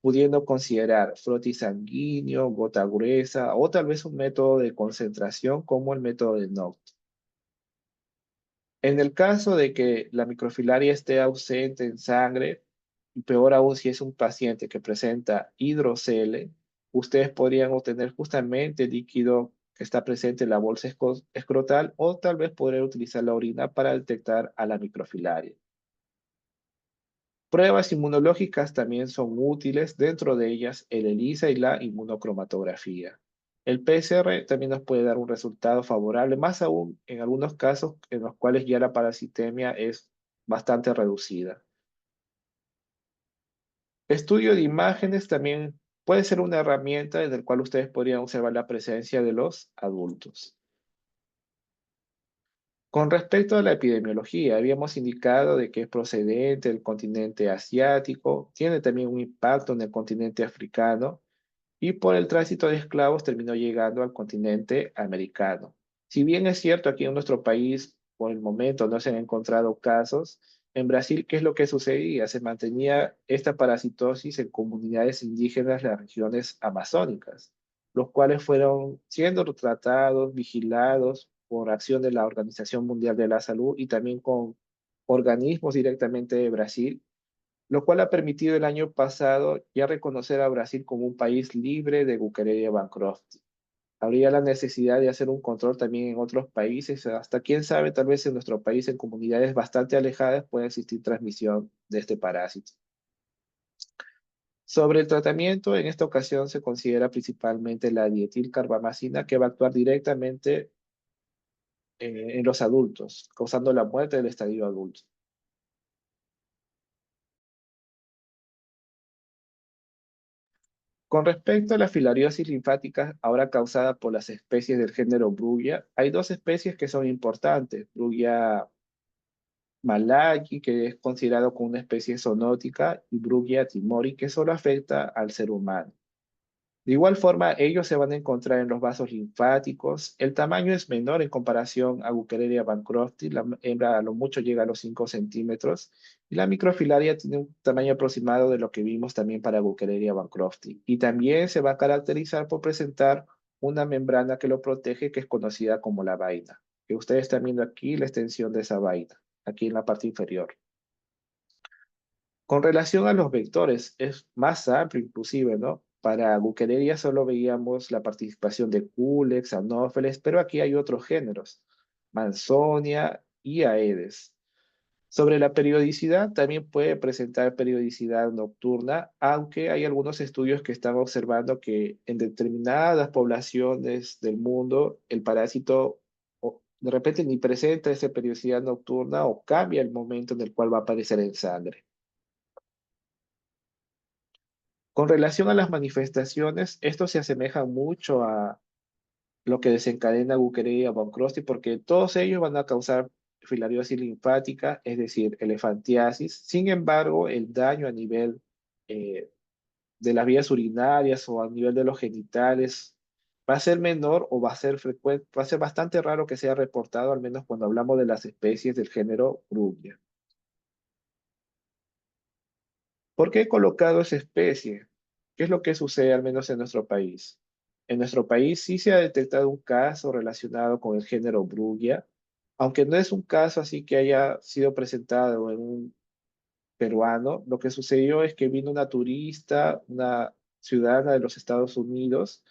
pudiendo considerar frotis sanguíneo, gota gruesa o tal vez un método de concentración como el método de Noct. En el caso de que la microfilaria esté ausente en sangre, y peor aún si es un paciente que presenta hidrocele, ustedes podrían obtener justamente el líquido que está presente en la bolsa escrotal o tal vez podrían utilizar la orina para detectar a la microfilaria. Pruebas inmunológicas también son útiles, dentro de ellas el ELISA y la inmunocromatografía. El PCR también nos puede dar un resultado favorable, más aún en algunos casos en los cuales ya la parasitemia es bastante reducida. Estudio de imágenes también puede ser una herramienta en la cual ustedes podrían observar la presencia de los adultos. Con respecto a la epidemiología, habíamos indicado de que es procedente del continente asiático, tiene también un impacto en el continente africano y por el tránsito de esclavos terminó llegando al continente americano. Si bien es cierto, aquí en nuestro país por el momento no se han encontrado casos. En Brasil, ¿qué es lo que sucedía? Se mantenía esta parasitosis en comunidades indígenas de las regiones amazónicas, los cuales fueron siendo tratados, vigilados por acción de la Organización Mundial de la Salud y también con organismos directamente de Brasil, lo cual ha permitido el año pasado ya reconocer a Brasil como un país libre de Bucareria bancroft. Habría la necesidad de hacer un control también en otros países, hasta quién sabe, tal vez en nuestro país, en comunidades bastante alejadas, puede existir transmisión de este parásito. Sobre el tratamiento, en esta ocasión se considera principalmente la dietilcarbamazina, que va a actuar directamente en los adultos, causando la muerte del estadio adulto. Con respecto a la filariosis linfática, ahora causada por las especies del género Brugia, hay dos especies que son importantes. Brugia malaki, que es considerado como una especie zoonótica, y Brugia timori, que solo afecta al ser humano. De igual forma, ellos se van a encontrar en los vasos linfáticos. El tamaño es menor en comparación a Buckeria bancrofti. La hembra a lo mucho llega a los 5 centímetros. Y la microfilaria tiene un tamaño aproximado de lo que vimos también para Buckeria bancrofti. Y también se va a caracterizar por presentar una membrana que lo protege, que es conocida como la vaina. Que ustedes están viendo aquí la extensión de esa vaina, aquí en la parte inferior. Con relación a los vectores, es más amplio inclusive, ¿no? Para Buquereria solo veíamos la participación de Culex, Anopheles, pero aquí hay otros géneros, Mansonia y Aedes. Sobre la periodicidad, también puede presentar periodicidad nocturna, aunque hay algunos estudios que están observando que en determinadas poblaciones del mundo el parásito de repente ni presenta esa periodicidad nocturna o cambia el momento en el cual va a aparecer en sangre. Con relación a las manifestaciones, esto se asemeja mucho a lo que desencadena Bucqueria von Crosty, porque todos ellos van a causar filariosis linfática, es decir, elefantiasis. Sin embargo, el daño a nivel eh, de las vías urinarias o a nivel de los genitales va a ser menor o va a ser frecuente, va a ser bastante raro que sea reportado, al menos cuando hablamos de las especies del género Brugia. ¿Por qué he colocado esa especie? ¿Qué es lo que sucede al menos en nuestro país? En nuestro país sí se ha detectado un caso relacionado con el género Brugia, aunque no es un caso así que haya sido presentado en un peruano. Lo que sucedió es que vino una turista, una ciudadana de los Estados Unidos,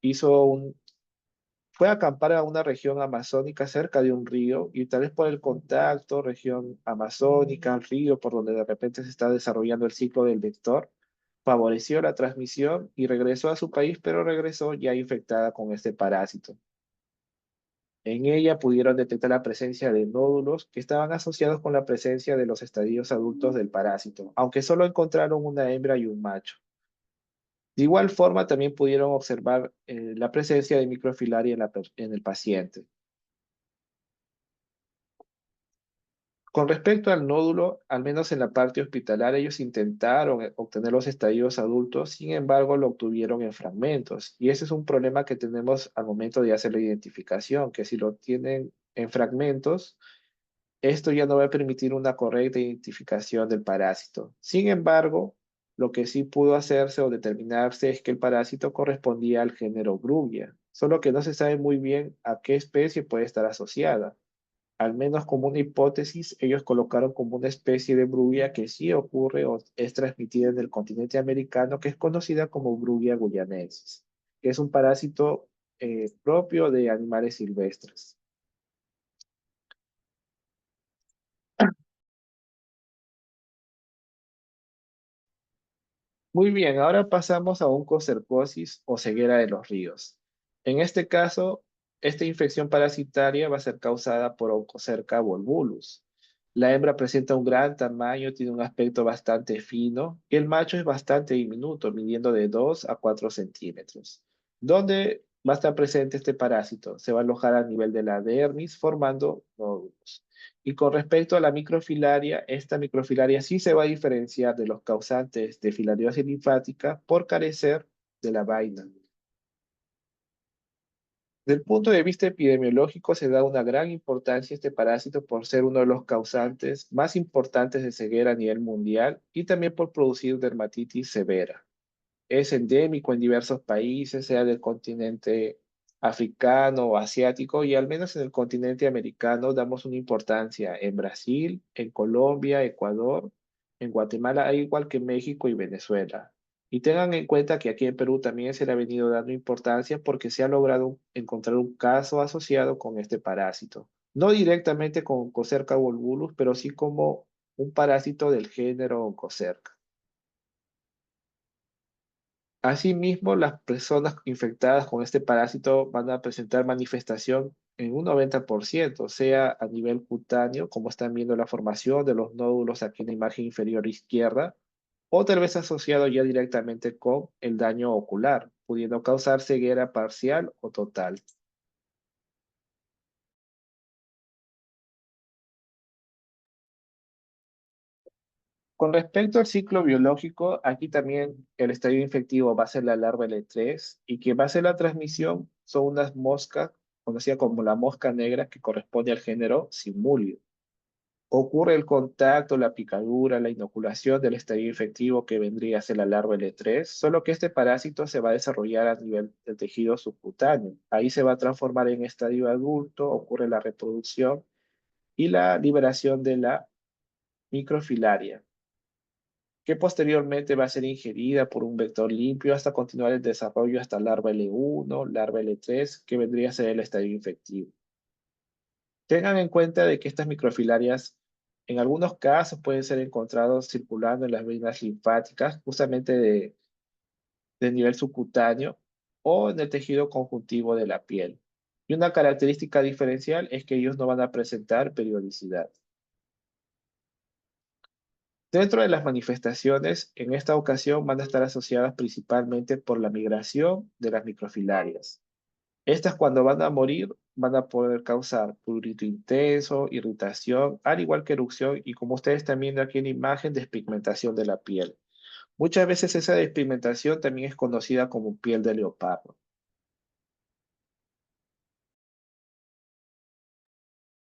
hizo un, fue a acampar a una región amazónica cerca de un río y tal vez por el contacto, región amazónica, río por donde de repente se está desarrollando el ciclo del vector, favoreció la transmisión y regresó a su país, pero regresó ya infectada con este parásito. En ella pudieron detectar la presencia de nódulos que estaban asociados con la presencia de los estadios adultos del parásito, aunque solo encontraron una hembra y un macho. De igual forma, también pudieron observar la presencia de microfilaria en el paciente. Con respecto al nódulo, al menos en la parte hospitalaria, ellos intentaron obtener los estadios adultos, sin embargo, lo obtuvieron en fragmentos. Y ese es un problema que tenemos al momento de hacer la identificación, que si lo tienen en fragmentos, esto ya no va a permitir una correcta identificación del parásito. Sin embargo, lo que sí pudo hacerse o determinarse es que el parásito correspondía al género Brugia, solo que no se sabe muy bien a qué especie puede estar asociada. Al menos como una hipótesis, ellos colocaron como una especie de Brugia que sí ocurre o es transmitida en el continente americano, que es conocida como Brugia guyanensis, que es un parásito propio de animales silvestres. Muy bien, ahora pasamos a oncocercosis o ceguera de los ríos. En este caso, esta infección parasitaria va a ser causada por Oncocerca volvulus. La hembra presenta un gran tamaño, tiene un aspecto bastante fino y el macho es bastante diminuto, midiendo de 2 a 4 centímetros. ¿Dónde va a estar presente este parásito? Se va a alojar a nivel de la dermis formando nódulos. Y con respecto a la microfilaria, esta microfilaria sí se va a diferenciar de los causantes de filariosis linfática por carecer de la vaina. Del punto de vista epidemiológico, se da una gran importancia a este parásito por ser uno de los causantes más importantes de ceguera a nivel mundial y también por producir dermatitis severa. Es endémico en diversos países, sea del continente africano o asiático, y al menos en el continente americano damos una importancia en Brasil, en Colombia, Ecuador, en Guatemala, al igual que México y Venezuela. Y tengan en cuenta que aquí en Perú también se le ha venido dando importancia porque se ha logrado encontrar un caso asociado con este parásito. No directamente con Cocerca volvulus, pero sí como un parásito del género Oncocerca. Asimismo, las personas infectadas con este parásito van a presentar manifestación en un 90%, sea a nivel cutáneo, como están viendo la formación de los nódulos aquí en la imagen inferior izquierda, o tal vez asociado ya directamente con el daño ocular, pudiendo causar ceguera parcial o total. Con respecto al ciclo biológico, aquí también el estadio infectivo va a ser la larva L3 y quien va a hacer la transmisión son unas moscas, conocidas como la mosca negra, que corresponde al género Simulio. Ocurre el contacto, la picadura, la inoculación del estadio infectivo que vendría a ser la larva L3, solo que este parásito se va a desarrollar a nivel del tejido subcutáneo. Ahí se va a transformar en estadio adulto, ocurre la reproducción y la liberación de la microfilaria, que posteriormente va a ser ingerida por un vector limpio hasta continuar el desarrollo hasta larva L1, larva L3, que vendría a ser el estadio infectivo. Tengan en cuenta de que estas microfilarias en algunos casos pueden ser encontrados circulando en las venas linfáticas, justamente de nivel subcutáneo o en el tejido conjuntivo de la piel. Y una característica diferencial es que ellos no van a presentar periodicidad. Dentro de las manifestaciones, en esta ocasión van a estar asociadas principalmente por la migración de las microfilarias. Estas cuando van a morir van a poder causar prurito intenso, irritación, al igual que erupción y como ustedes están viendo aquí en la imagen, despigmentación de la piel. Muchas veces esa despigmentación también es conocida como piel de leopardo.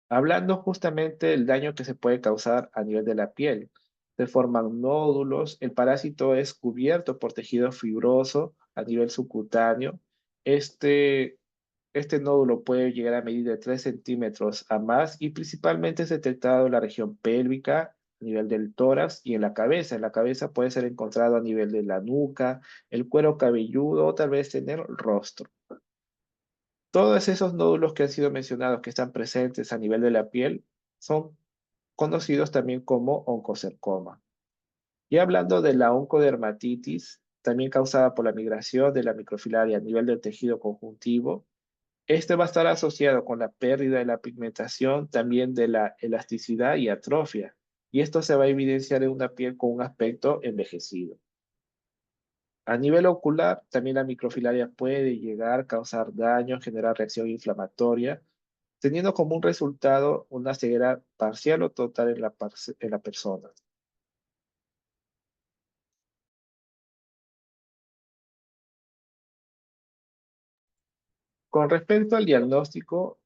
Hablando justamente del daño que se puede causar a nivel de la piel. Se forman nódulos, el parásito es cubierto por tejido fibroso a nivel subcutáneo. Este, este nódulo puede llegar a medir de 3 centímetros a más y principalmente es detectado en la región pélvica, a nivel del tórax y en la cabeza. En la cabeza puede ser encontrado a nivel de la nuca, el cuero cabelludo o tal vez en el rostro. Todos esos nódulos que han sido mencionados que están presentes a nivel de la piel son conocidos también como oncocercoma. Y hablando de la oncodermatitis, también causada por la migración de la microfilaria a nivel del tejido conjuntivo, este va a estar asociado con la pérdida de la pigmentación, también de la elasticidad y atrofia. Y esto se va a evidenciar en una piel con un aspecto envejecido. A nivel ocular, también la microfilaria puede llegar a causar daño, generar reacción inflamatoria, teniendo como un resultado una ceguera parcial o total en en la persona. Con respecto al diagnóstico,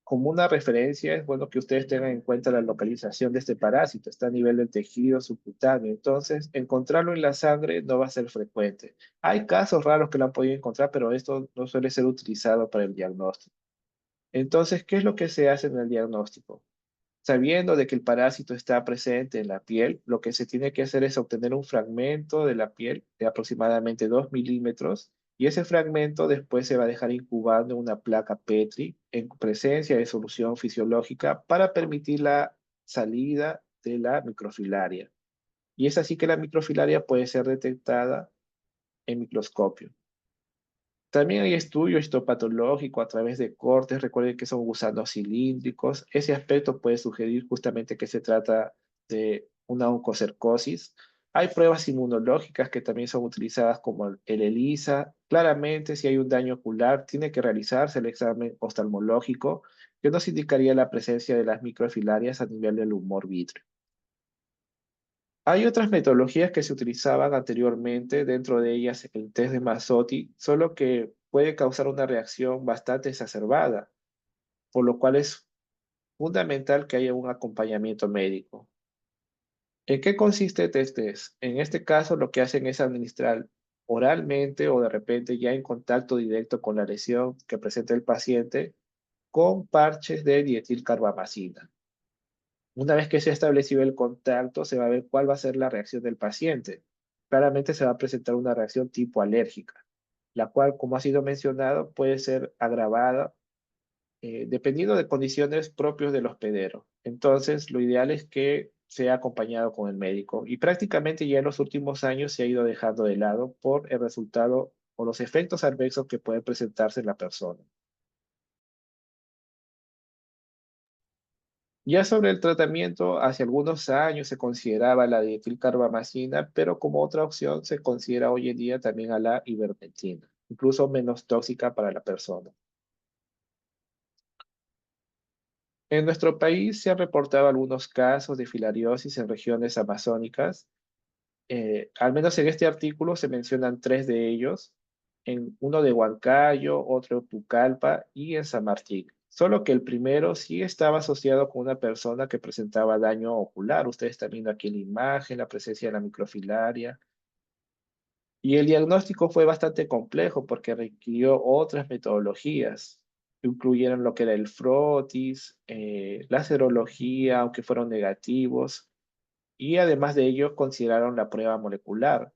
como una referencia, es bueno que ustedes tengan en cuenta la localización de este parásito. Está a nivel del tejido subcutáneo. Entonces, encontrarlo en la sangre no va a ser frecuente. Hay casos raros que lo han podido encontrar, pero esto no suele ser utilizado para el diagnóstico. Entonces, ¿qué es lo que se hace en el diagnóstico? Sabiendo de que el parásito está presente en la piel, lo que se tiene que hacer es obtener un fragmento de la piel de aproximadamente 2 milímetros y ese fragmento después se va a dejar incubando en una placa Petri en presencia de solución fisiológica para permitir la salida de la microfilaria. Y es así que la microfilaria puede ser detectada en microscopio. También hay estudio histopatológico a través de cortes. Recuerden que son gusanos cilíndricos. Ese aspecto puede sugerir justamente que se trata de una oncocercosis. Hay pruebas inmunológicas que también son utilizadas como el ELISA. Claramente, si hay un daño ocular, tiene que realizarse el examen oftalmológico que nos indicaría la presencia de las microfilarias a nivel del humor vítreo. Hay otras metodologías que se utilizaban anteriormente, dentro de ellas el test de Mazzotti, solo que puede causar una reacción bastante exacerbada, por lo cual es fundamental que haya un acompañamiento médico. ¿En qué consiste este test? En este caso, lo que hacen es administrar oralmente o de repente ya en contacto directo con la lesión que presenta el paciente con parches de dietilcarbamazina. Una vez que se ha establecido el contacto, se va a ver cuál va a ser la reacción del paciente. Claramente se va a presentar una reacción tipo alérgica, la cual, como ha sido mencionado, puede ser agravada dependiendo de condiciones propias del hospedero. Entonces, lo ideal es que sea acompañado con el médico y prácticamente ya en los últimos años se ha ido dejando de lado por el resultado o los efectos adversos que pueden presentarse en la persona. Ya sobre el tratamiento, hace algunos años se consideraba la dietilcarbamazina, pero como otra opción se considera hoy en día también a la ivermectina, incluso menos tóxica para la persona. En nuestro país se han reportado algunos casos de filariosis en regiones amazónicas. Al menos en este artículo se mencionan tres de ellos, en uno de Huancayo, otro en Pucallpa y en San Martín. Solo que el primero sí estaba asociado con una persona que presentaba daño ocular. Ustedes están viendo aquí en la imagen la presencia de la microfilaria. Y el diagnóstico fue bastante complejo porque requirió otras metodologías. Incluyeron lo que era el frotis, la serología, aunque fueron negativos, y además de ello consideraron la prueba molecular.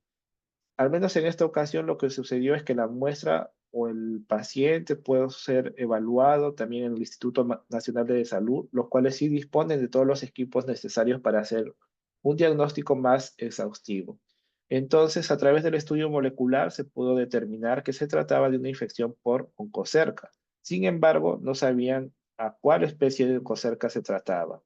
Al menos en esta ocasión lo que sucedió es que la muestra o el paciente puede ser evaluado también en el Instituto Nacional de Salud, los cuales sí disponen de todos los equipos necesarios para hacer un diagnóstico más exhaustivo. Entonces, a través del estudio molecular se pudo determinar que se trataba de una infección por oncocerca. Sin embargo, no sabían a cuál especie de oncocerca se trataba.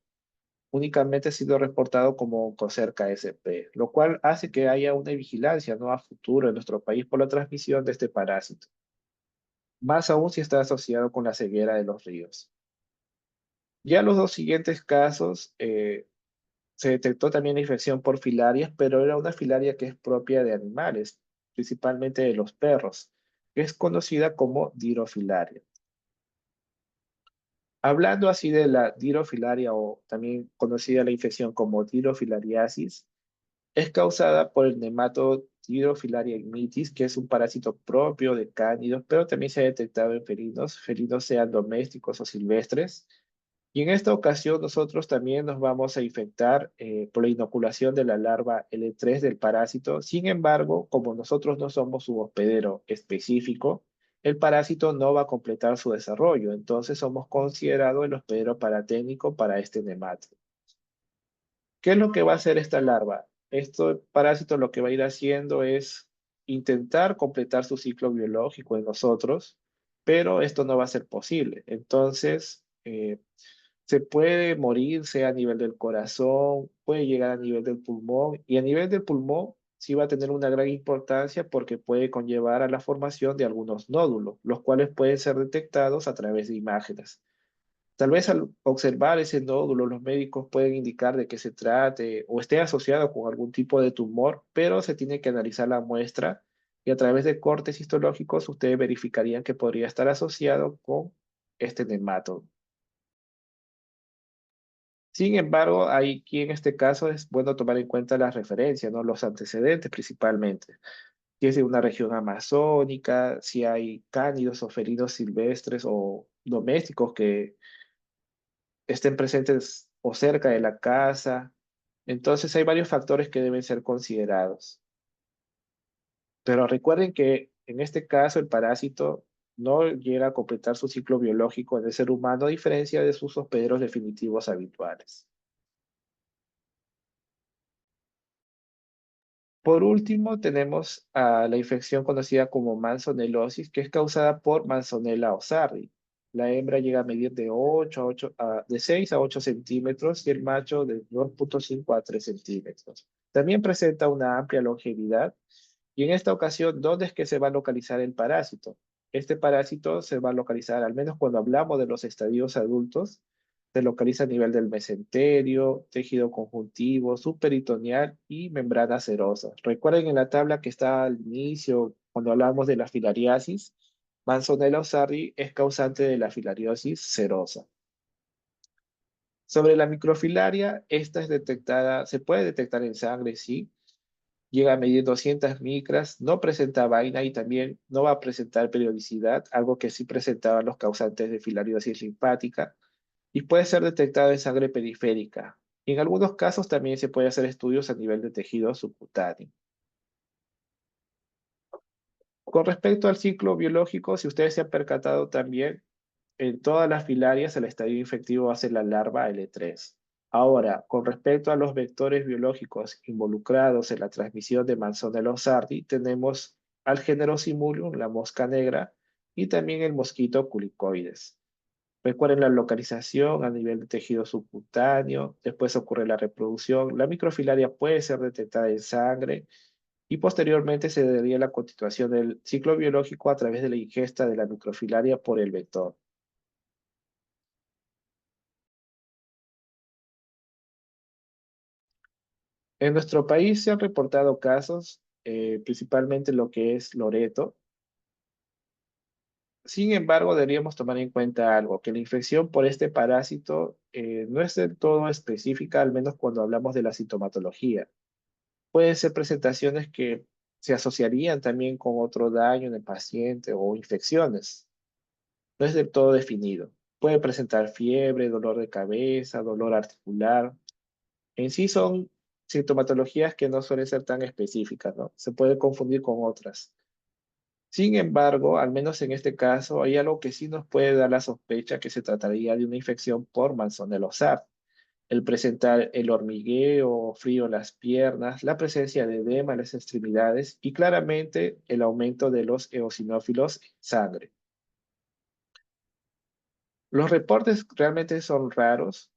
Únicamente ha sido reportado como Cocerca SP, lo cual hace que haya una vigilancia, ¿no?, a futuro en nuestro país por la transmisión de este parásito, más aún si está asociado con la ceguera de los ríos. Ya los dos siguientes casos, se detectó también la infección por filarias, pero era una filaria que es propia de animales, principalmente de los perros, que es conocida como dirofilaria. Hablando así de la dirofilaria o también conocida la infección como dirofilariasis, es causada por el nematodo Thydrofilaria ignitis, que es un parásito propio de cánidos, pero también se ha detectado en felinos sean domésticos o silvestres. Y en esta ocasión nosotros también nos vamos a infectar por la inoculación de la larva L3 del parásito. Sin embargo, como nosotros no somos su hospedero específico, el parásito no va a completar su desarrollo. Entonces somos considerados el hospedero paratécnico para este nematodo. ¿Qué es lo que va a hacer esta larva? Este parásito lo que va a ir haciendo es intentar completar su ciclo biológico en nosotros, pero esto no va a ser posible. Entonces, se puede morir, sea a nivel del corazón, puede llegar a nivel del pulmón, y a nivel del pulmón sí va a tener una gran importancia porque puede conllevar a la formación de algunos nódulos, los cuales pueden ser detectados a través de imágenes. Tal vez al observar ese nódulo, los médicos pueden indicar de qué se trate o esté asociado con algún tipo de tumor, pero se tiene que analizar la muestra y a través de cortes histológicos ustedes verificarían que podría estar asociado con este nematodo. Sin embargo, aquí en este caso es bueno tomar en cuenta las referencias, ¿no? Los antecedentes principalmente. Si es de una región amazónica, si hay cánidos o felinos silvestres o domésticos que estén presentes o cerca de la casa. Entonces hay varios factores que deben ser considerados. Pero recuerden que en este caso el parásito no llega a completar su ciclo biológico en el ser humano a diferencia de sus hospederos definitivos habituales. Por último, tenemos a la infección conocida como mansonelosis, que es causada por Manzonella ossardi. La hembra llega a medir de 6 a 8 centímetros y el macho de 2,5 a 3 centímetros. También presenta una amplia longevidad. Y en esta ocasión, ¿dónde es que se va a localizar el parásito? Este parásito se va a localizar, al menos cuando hablamos de los estadios adultos, se localiza a nivel del mesenterio, tejido conjuntivo, subperitoneal y membrana serosa. Recuerden en la tabla que está al inicio, cuando hablamos de la filariasis, Manzonella sardi es causante de la filariosis serosa. Sobre la microfilaria, esta es detectada, se puede detectar en sangre, sí, llega a medir 200 micras, no presenta vaina y también no va a presentar periodicidad, algo que sí presentaban los causantes de filariosis linfática, y puede ser detectado en sangre periférica. En algunos casos también se puede hacer estudios a nivel de tejido subcutáneo. Con respecto al ciclo biológico, si ustedes se han percatado también, en todas las filarias el estadio infectivo hace la larva L3. Ahora, con respecto a los vectores biológicos involucrados en la transmisión de Manzonella sardi, tenemos al género Simulium, la mosca negra, y también el mosquito culicoides. Recuerden la localización a nivel de tejido subcutáneo, después ocurre la reproducción, la microfilaria puede ser detectada en sangre y posteriormente se daría la continuación del ciclo biológico a través de la ingesta de la microfilaria por el vector. En nuestro país se han reportado casos, principalmente lo que es Loreto. Sin embargo, deberíamos tomar en cuenta algo, que la infección por este parásito no es del todo específica, al menos cuando hablamos de la sintomatología. Pueden ser presentaciones que se asociarían también con otro daño en el paciente o infecciones. No es del todo definido. Puede presentar fiebre, dolor de cabeza, dolor articular. En sí son sintomatologías que no suelen ser tan específicas, ¿no? Se puede confundir con otras. Sin embargo, al menos en este caso, hay algo que sí nos puede dar la sospecha que se trataría de una infección por Manzonella sar. El presentar el hormigueo, frío en las piernas, la presencia de edema en las extremidades y claramente el aumento de los eosinófilos en sangre. Los reportes realmente son raros,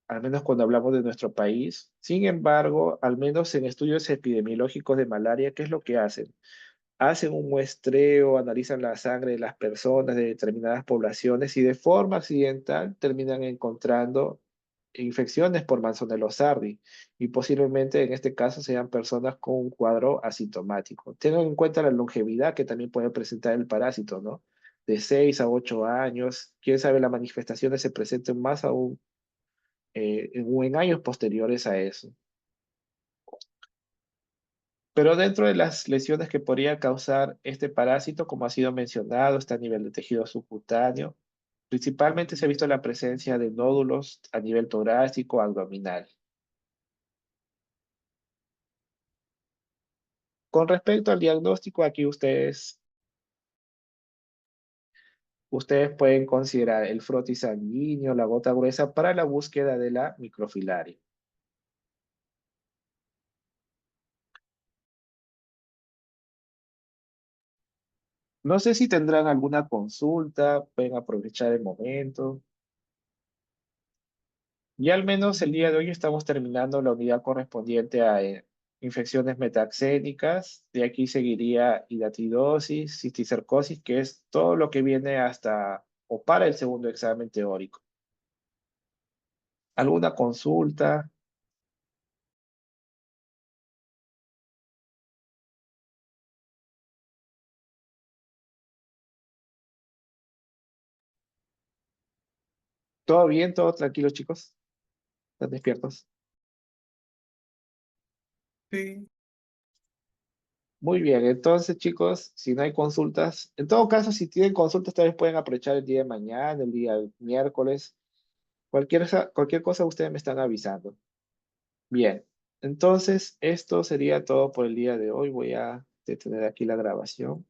al menos cuando hablamos de nuestro país. Sin embargo, al menos en estudios epidemiológicos de malaria, ¿qué es lo que hacen? Hacen un muestreo, analizan la sangre de las personas de determinadas poblaciones y de forma accidental terminan encontrando infecciones por Manzonella sardi y posiblemente en este caso sean personas con un cuadro asintomático. Tengan en cuenta la longevidad que también puede presentar el parásito, ¿no? De 6 a 8 años, quién sabe, las manifestaciones se presenten más aún en años posteriores a eso. Pero dentro de las lesiones que podría causar este parásito, como ha sido mencionado, está a nivel de tejido subcutáneo. Principalmente se ha visto la presencia de nódulos a nivel torácico, abdominal. Con respecto al diagnóstico, aquí ustedes pueden considerar el frotis sanguíneo, la gota gruesa para la búsqueda de la microfilaria. No sé si tendrán alguna consulta, pueden aprovechar el momento. Ya al menos el día de hoy estamos terminando la unidad correspondiente a infecciones metaxénicas. De aquí seguiría hidatidosis, cisticercosis, que es todo lo que viene hasta o para el segundo examen teórico. ¿Alguna consulta? ¿Todo bien? ¿Todo tranquilo, chicos? ¿Están despiertos? Sí, Muy bien, entonces chicos, si no hay consultas, en todo caso, si tienen consultas, tal vez pueden aprovechar el día de mañana, el día miércoles, cualquier cosa ustedes me están avisando. Bien, entonces esto sería todo por el día de hoy. Voy a detener aquí la grabación.